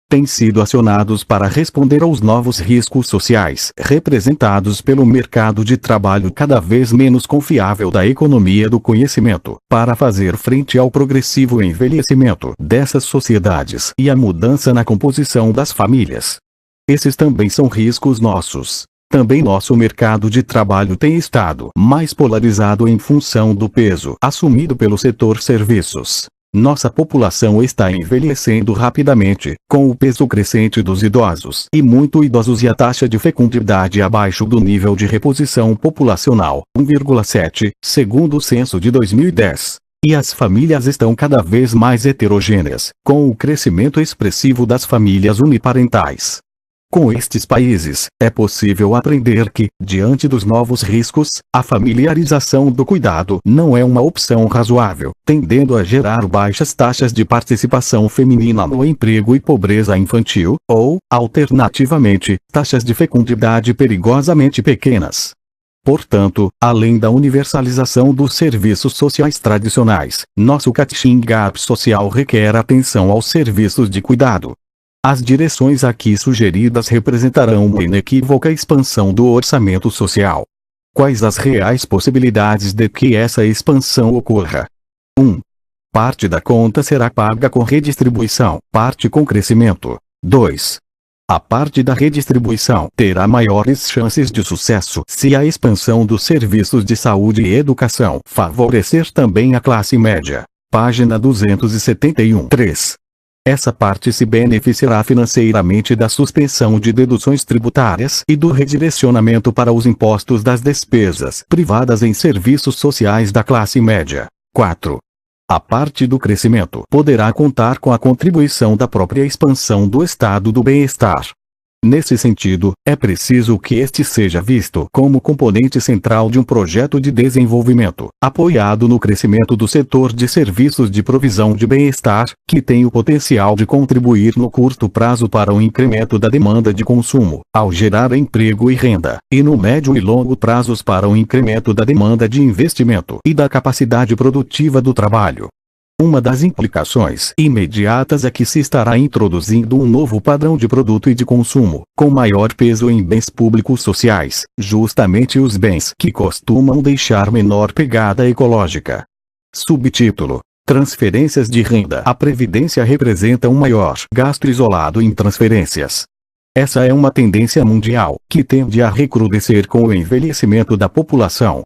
Têm sido acionados para responder aos novos riscos sociais representados pelo mercado de trabalho cada vez menos confiável da economia do conhecimento, para fazer frente ao progressivo envelhecimento dessas sociedades e à mudança na composição das famílias. Esses também são riscos nossos. Também nosso mercado de trabalho tem estado mais polarizado em função do peso assumido pelo setor serviços. Nossa população está envelhecendo rapidamente, com o peso crescente dos idosos e muito idosos e a taxa de fecundidade abaixo do nível de reposição populacional, 1,7, segundo o censo de 2010. E as famílias estão cada vez mais heterogêneas, com o crescimento expressivo das famílias uniparentais. Com estes países, é possível aprender que, diante dos novos riscos, a familiarização do cuidado não é uma opção razoável, tendendo a gerar baixas taxas de participação feminina no emprego e pobreza infantil, ou, alternativamente, taxas de fecundidade perigosamente pequenas. Portanto, além da universalização dos serviços sociais tradicionais, nosso catching gap social requer atenção aos serviços de cuidado. As direções aqui sugeridas representarão uma inequívoca expansão do orçamento social. Quais as reais possibilidades de que essa expansão ocorra? 1. Parte da conta será paga com redistribuição, parte com crescimento. 2. A parte da redistribuição terá maiores chances de sucesso se a expansão dos serviços de saúde e educação favorecer também a classe média. Página 271. 3. Essa parte se beneficiará financeiramente da suspensão de deduções tributárias e do redirecionamento para os impostos das despesas privadas em serviços sociais da classe média. 4. A parte do crescimento poderá contar com a contribuição da própria expansão do estado do bem-estar. Nesse sentido, é preciso que este seja visto como componente central de um projeto de desenvolvimento, apoiado no crescimento do setor de serviços de provisão de bem-estar, que tem o potencial de contribuir no curto prazo para o incremento da demanda de consumo, ao gerar emprego e renda, e no médio e longo prazos para o incremento da demanda de investimento e da capacidade produtiva do trabalho. Uma das implicações imediatas é que se estará introduzindo um novo padrão de produto e de consumo, com maior peso em bens públicos sociais, justamente os bens que costumam deixar menor pegada ecológica. Subtítulo: Transferências de renda. A Previdência representa um maior gasto isolado em transferências. Essa é uma tendência mundial, que tende a recrudescer com o envelhecimento da população.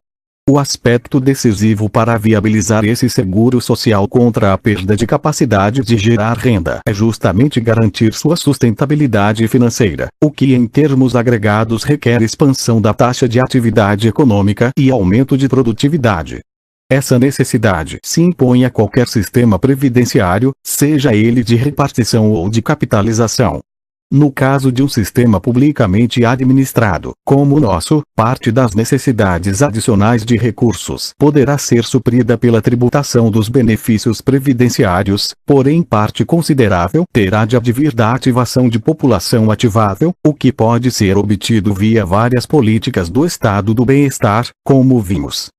O aspecto decisivo para viabilizar esse seguro social contra a perda de capacidade de gerar renda é justamente garantir sua sustentabilidade financeira, o que em termos agregados requer expansão da taxa de atividade econômica e aumento de produtividade. Essa necessidade se impõe a qualquer sistema previdenciário, seja ele de repartição ou de capitalização. No caso de um sistema publicamente administrado, como o nosso, parte das necessidades adicionais de recursos poderá ser suprida pela tributação dos benefícios previdenciários, porém parte considerável terá de advir da ativação de população ativável, o que pode ser obtido via várias políticas do estado do bem-estar, como vimos.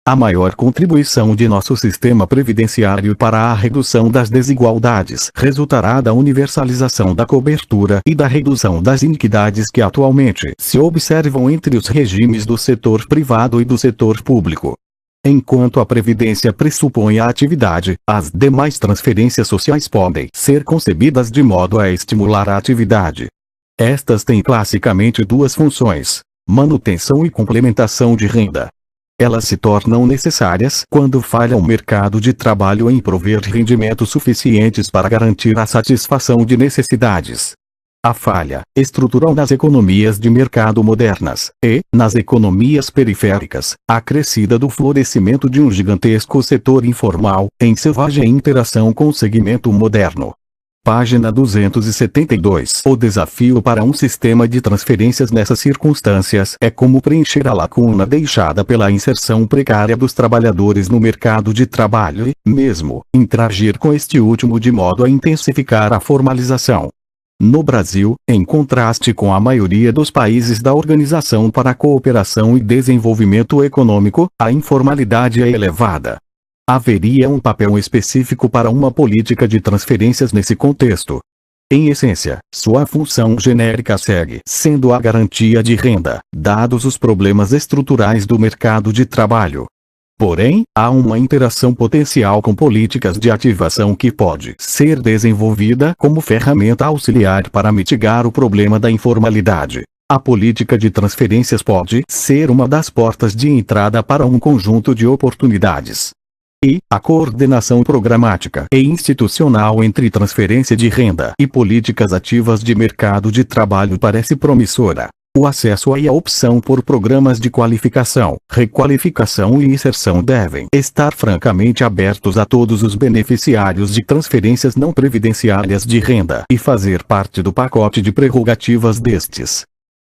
A maior contribuição de nosso sistema previdenciário para a redução das desigualdades resultará da universalização da cobertura e da redução das iniquidades que atualmente se observam entre os regimes do setor privado e do setor público. Enquanto a previdência pressupõe a atividade, as demais transferências sociais podem ser concebidas de modo a estimular a atividade. Estas têm classicamente duas funções: manutenção e complementação de renda. Elas se tornam necessárias quando falha o mercado de trabalho em prover rendimentos suficientes para garantir a satisfação de necessidades. A falha estrutural nas economias de mercado modernas, e, nas economias periféricas, acrescida do florescimento de um gigantesco setor informal, em selvagem interação com o segmento moderno. Página 272. O desafio para um sistema de transferências nessas circunstâncias é como preencher a lacuna deixada pela inserção precária dos trabalhadores no mercado de trabalho e, mesmo, interagir com este último de modo a intensificar a formalização. No Brasil, em contraste com a maioria dos países da Organização para a Cooperação e Desenvolvimento Econômico, a informalidade é elevada. Haveria um papel específico para uma política de transferências nesse contexto. Em essência, sua função genérica segue sendo a garantia de renda, dados os problemas estruturais do mercado de trabalho. Porém, há uma interação potencial com políticas de ativação que pode ser desenvolvida como ferramenta auxiliar para mitigar o problema da informalidade. A política de transferências pode ser uma das portas de entrada para um conjunto de oportunidades. E a coordenação programática e institucional entre transferência de renda e políticas ativas de mercado de trabalho parece promissora. O acesso e a opção por programas de qualificação, requalificação e inserção devem estar francamente abertos a todos os beneficiários de transferências não previdenciárias de renda e fazer parte do pacote de prerrogativas destes.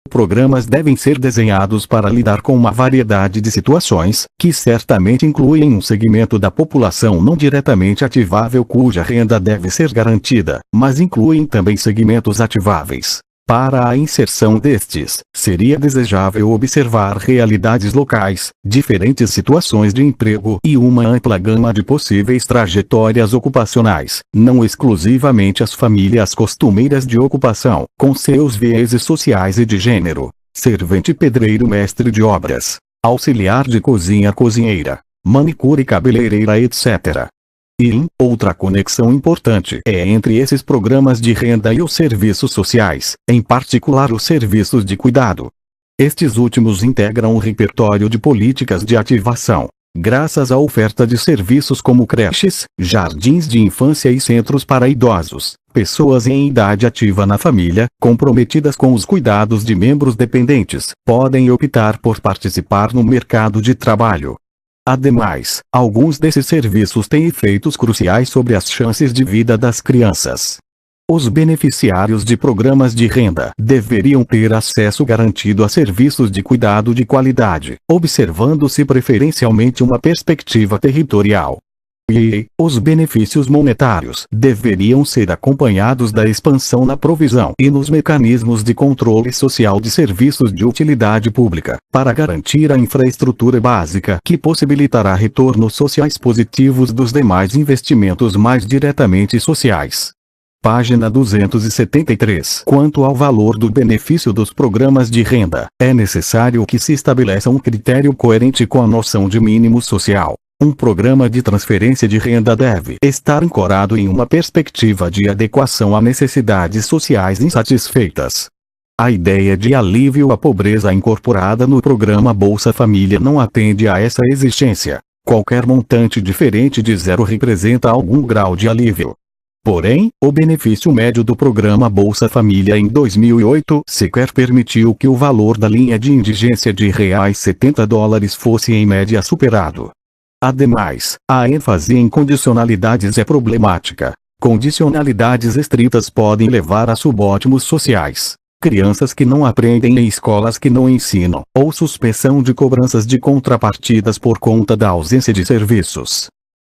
Programas devem ser desenhados para lidar com uma variedade de situações, que certamente incluem um segmento da população não diretamente ativável cuja renda deve ser garantida, mas incluem também segmentos ativáveis. Para a inserção destes, seria desejável observar realidades locais, diferentes situações de emprego e uma ampla gama de possíveis trajetórias ocupacionais, não exclusivamente as famílias costumeiras de ocupação, com seus vieses sociais e de gênero. Servente pedreiro mestre de obras. auxiliar de cozinha, cozinheira, manicure, cabeleireira, etc. E outra conexão importante é entre esses programas de renda e os serviços sociais, em particular os serviços de cuidado. Estes últimos integram um repertório de políticas de ativação, graças à oferta de serviços como creches, jardins de infância e centros para idosos, pessoas em idade ativa na família, comprometidas com os cuidados de membros dependentes, podem optar por participar no mercado de trabalho. Ademais, alguns desses serviços têm efeitos cruciais sobre as chances de vida das crianças. Os beneficiários de programas de renda deveriam ter acesso garantido a serviços de cuidado de qualidade, observando-se preferencialmente uma perspectiva territorial. E os benefícios monetários deveriam ser acompanhados da expansão na provisão e nos mecanismos de controle social de serviços de utilidade pública, para garantir a infraestrutura básica que possibilitará retornos sociais positivos dos demais investimentos mais diretamente sociais. Página 273. Quanto ao valor do benefício dos programas de renda, é necessário que se estabeleça um critério coerente com a noção de mínimo social. Um programa de transferência de renda deve estar ancorado em uma perspectiva de adequação a necessidades sociais insatisfeitas. A ideia de alívio à pobreza incorporada no programa Bolsa Família não atende a essa exigência. Qualquer montante diferente de zero representa algum grau de alívio. Porém, o benefício médio do programa Bolsa Família em 2008 sequer permitiu que o valor da linha de indigência de $70 fosse em média superado. Ademais, a ênfase em condicionalidades é problemática. Condicionalidades estritas podem levar a subótimos sociais, crianças que não aprendem em escolas que não ensinam, ou suspensão de cobranças de contrapartidas por conta da ausência de serviços.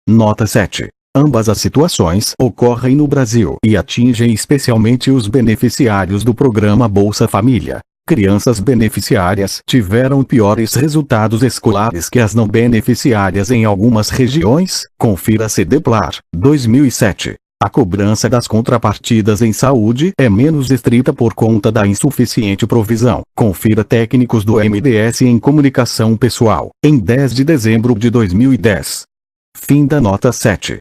Nota 7. Ambas as situações ocorrem no Brasil e atingem especialmente os beneficiários do programa Bolsa Família. Crianças beneficiárias tiveram piores resultados escolares que as não beneficiárias em algumas regiões. Confira CDPLAR, 2007. A cobrança das contrapartidas em saúde é menos estrita por conta da insuficiente provisão. Confira técnicos do MDS em comunicação pessoal, em 10 de dezembro de 2010. Fim da nota 7.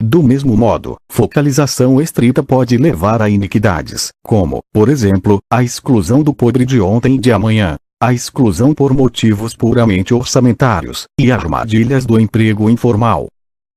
Do mesmo modo, focalização estrita pode levar a iniquidades, como, por exemplo, a exclusão do pobre de ontem e de amanhã, a exclusão por motivos puramente orçamentários, e armadilhas do emprego informal.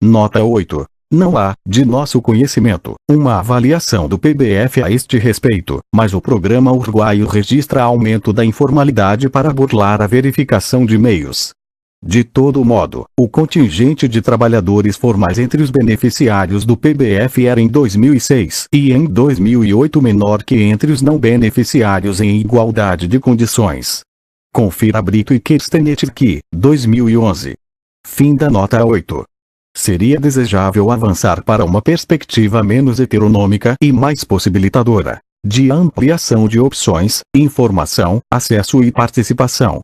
Nota 8. Não há, de nosso conhecimento, uma avaliação do PBF a este respeito, mas o programa uruguaio registra aumento da informalidade para burlar a verificação de meios. De todo modo, o contingente de trabalhadores formais entre os beneficiários do PBF era em 2006 e em 2008 menor que entre os não beneficiários em igualdade de condições. Confira Brito e Kirstenetic, 2011. Fim da nota 8. Seria desejável avançar para uma perspectiva menos heteronômica e mais possibilitadora, de ampliação de opções, informação, acesso e participação.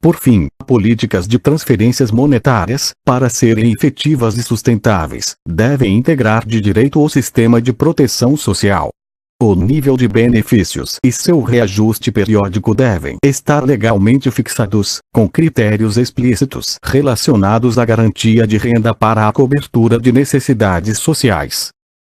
Por fim, políticas de transferências monetárias, para serem efetivas e sustentáveis, devem integrar de direito o sistema de proteção social. O nível de benefícios e seu reajuste periódico devem estar legalmente fixados, com critérios explícitos relacionados à garantia de renda para a cobertura de necessidades sociais.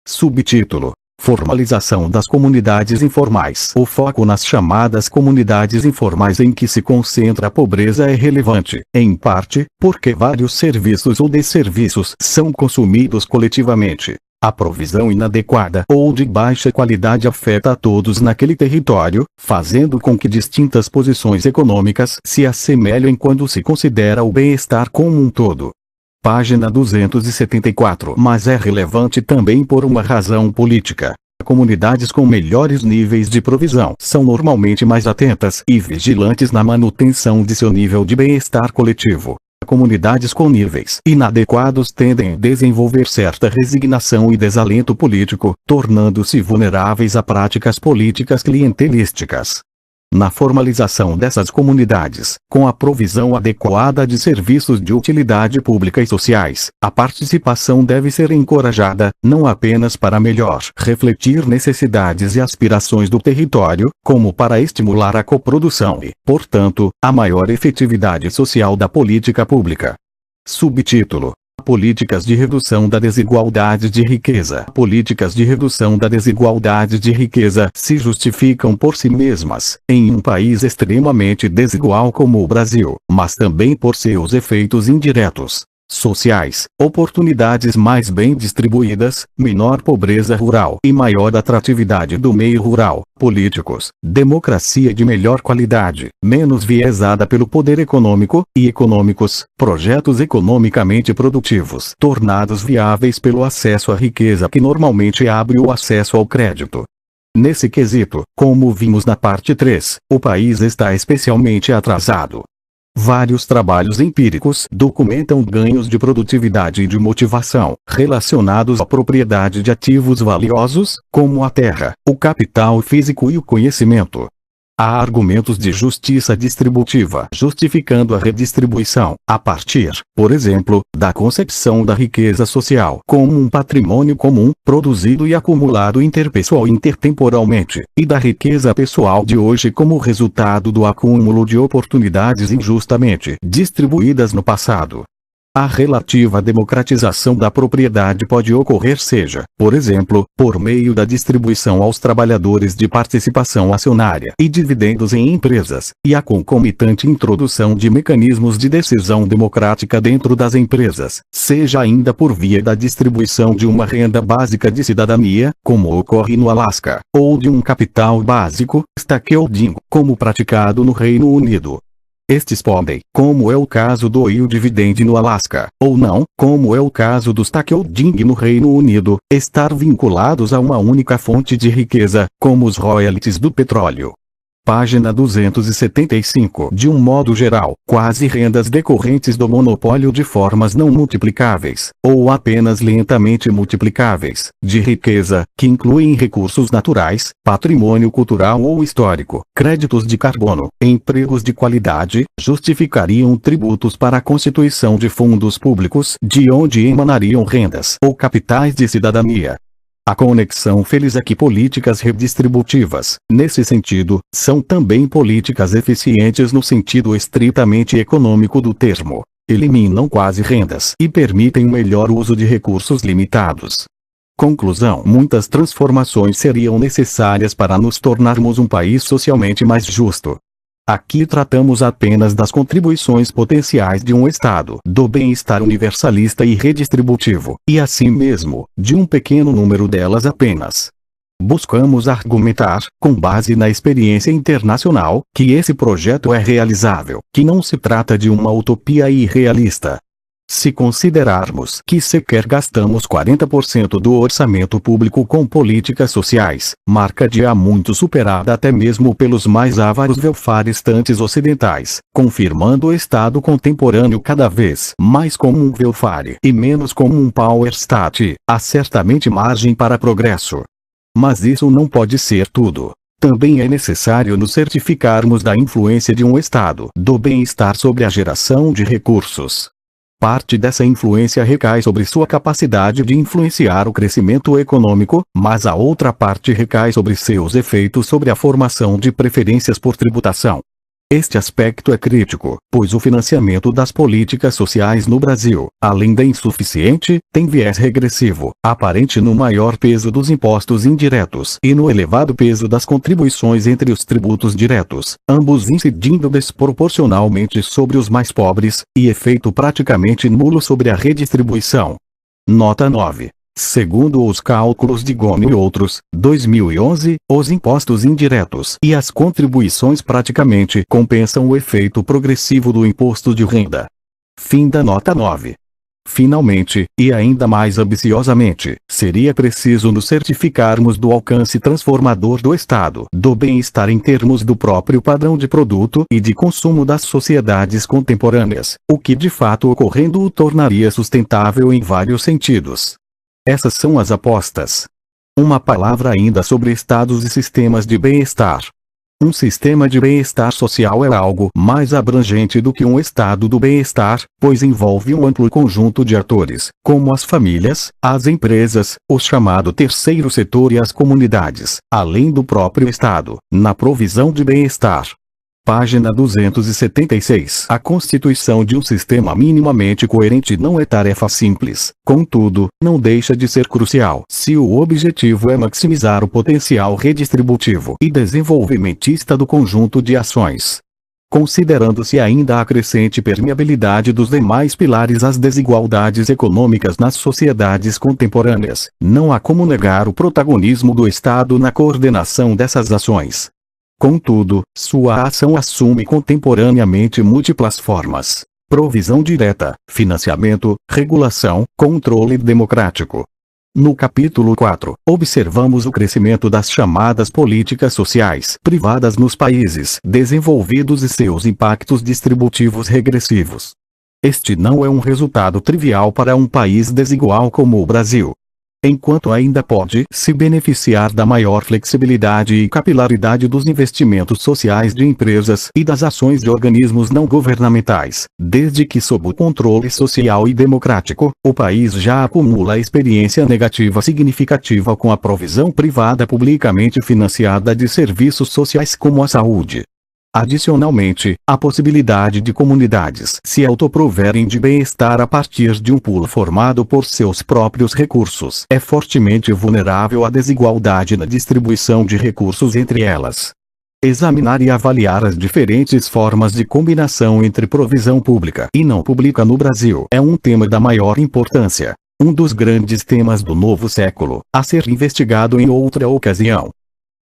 Subtítulo: Formalização das comunidades informais. O foco nas chamadas comunidades informais em que se concentra a pobreza é relevante, em parte, porque vários serviços ou desserviços são consumidos coletivamente. A provisão inadequada ou de baixa qualidade afeta a todos naquele território, fazendo com que distintas posições econômicas se assemelhem quando se considera o bem-estar como um todo. Página 274. Mas é relevante também por uma razão política. Comunidades com melhores níveis de provisão são normalmente mais atentas e vigilantes na manutenção de seu nível de bem-estar coletivo. Comunidades com níveis inadequados tendem a desenvolver certa resignação e desalento político, tornando-se vulneráveis a práticas políticas clientelísticas. Na formalização dessas comunidades, com a provisão adequada de serviços de utilidade pública e sociais, a participação deve ser encorajada, não apenas para melhor refletir necessidades e aspirações do território, como para estimular a coprodução e, portanto, a maior efetividade social da política pública. Subtítulo: Políticas de redução da desigualdade de riqueza. Políticas de redução da desigualdade de riqueza se justificam por si mesmas, em um país extremamente desigual como o Brasil, mas também por seus efeitos indiretos, sociais, oportunidades mais bem distribuídas, menor pobreza rural e maior atratividade do meio rural, políticos, democracia de melhor qualidade, menos viesada pelo poder econômico, e econômicos, projetos economicamente produtivos, tornados viáveis pelo acesso à riqueza que normalmente abre o acesso ao crédito. Nesse quesito, como vimos na parte 3, o país está especialmente atrasado. Vários trabalhos empíricos documentam ganhos de produtividade e de motivação, relacionados à propriedade de ativos valiosos, como a terra, o capital físico e o conhecimento. Há argumentos de justiça distributiva justificando a redistribuição, a partir, por exemplo, da concepção da riqueza social como um patrimônio comum, produzido e acumulado interpessoal e intertemporalmente, e da riqueza pessoal de hoje como resultado do acúmulo de oportunidades injustamente distribuídas no passado. A relativa democratização da propriedade pode ocorrer seja, por exemplo, por meio da distribuição aos trabalhadores de participação acionária e dividendos em empresas, e a concomitante introdução de mecanismos de decisão democrática dentro das empresas, seja ainda por via da distribuição de uma renda básica de cidadania, como ocorre no Alasca, ou de um capital básico, stakeholding, como praticado no Reino Unido. Estes podem, como é o caso do yield dividend no Alasca, ou não, como é o caso do stakeholding no Reino Unido, estar vinculados a uma única fonte de riqueza, como os royalties do petróleo. Página 275. De um modo geral, quase rendas decorrentes do monopólio de formas não multiplicáveis, ou apenas lentamente multiplicáveis, de riqueza, que incluem recursos naturais, patrimônio cultural ou histórico, créditos de carbono, empregos de qualidade, justificariam tributos para a constituição de fundos públicos, de onde emanariam rendas ou capitais de cidadania. A conexão feliz é que políticas redistributivas, nesse sentido, são também políticas eficientes no sentido estritamente econômico do termo. Eliminam quase rendas e permitem um melhor uso de recursos limitados. Conclusão: muitas transformações seriam necessárias para nos tornarmos um país socialmente mais justo. Aqui tratamos apenas das contribuições potenciais de um Estado do bem-estar universalista e redistributivo, e assim mesmo, de um pequeno número delas apenas. Buscamos argumentar, com base na experiência internacional, que esse projeto é realizável, que não se trata de uma utopia irrealista. Se considerarmos que sequer gastamos 40% do orçamento público com políticas sociais, marca de há muito superada até mesmo pelos mais ávaros welfarestantes ocidentais, confirmando o Estado contemporâneo cada vez mais como um welfare e menos como um power state, há certamente margem para progresso. Mas isso não pode ser tudo. Também é necessário nos certificarmos da influência de um Estado do bem-estar sobre a geração de recursos. Parte dessa influência recai sobre sua capacidade de influenciar o crescimento econômico, mas a outra parte recai sobre seus efeitos sobre a formação de preferências por tributação. Este aspecto é crítico, pois o financiamento das políticas sociais no Brasil, além da insuficiente, tem viés regressivo, aparente no maior peso dos impostos indiretos e no elevado peso das contribuições entre os tributos diretos, ambos incidindo desproporcionalmente sobre os mais pobres, e efeito praticamente nulo sobre a redistribuição. Nota 9. Segundo os cálculos de Gomes e outros, 2011, os impostos indiretos e as contribuições praticamente compensam o efeito progressivo do imposto de renda. Fim da nota 9. Finalmente, e ainda mais ambiciosamente, seria preciso nos certificarmos do alcance transformador do estado do bem-estar em termos do próprio padrão de produto e de consumo das sociedades contemporâneas, o que de fato ocorrendo o tornaria sustentável em vários sentidos. Essas são as apostas. Uma palavra ainda sobre estados e sistemas de bem-estar. Um sistema de bem-estar social é algo mais abrangente do que um estado do bem-estar, pois envolve um amplo conjunto de atores, como as famílias, as empresas, o chamado terceiro setor e as comunidades, além do próprio Estado, na provisão de bem-estar. Página 276. A constituição de um sistema minimamente coerente não é tarefa simples, contudo, não deixa de ser crucial se o objetivo é maximizar o potencial redistributivo e desenvolvimentista do conjunto de ações. Considerando-se ainda a crescente permeabilidade dos demais pilares às desigualdades econômicas nas sociedades contemporâneas, não há como negar o protagonismo do Estado na coordenação dessas ações. Contudo, sua ação assume contemporaneamente múltiplas formas: provisão direta, financiamento, regulação, controle democrático. No capítulo 4, observamos o crescimento das chamadas políticas sociais privadas nos países desenvolvidos e seus impactos distributivos regressivos. Este não é um resultado trivial para um país desigual como o Brasil. Enquanto ainda pode se beneficiar da maior flexibilidade e capilaridade dos investimentos sociais de empresas e das ações de organismos não governamentais, desde que sob o controle social e democrático, o país já acumula experiência negativa significativa com a provisão privada publicamente financiada de serviços sociais como a saúde. Adicionalmente, a possibilidade de comunidades se autoproverem de bem-estar a partir de um pool formado por seus próprios recursos é fortemente vulnerável à desigualdade na distribuição de recursos entre elas. Examinar e avaliar as diferentes formas de combinação entre provisão pública e não pública no Brasil é um tema da maior importância, um dos grandes temas do novo século, a ser investigado em outra ocasião.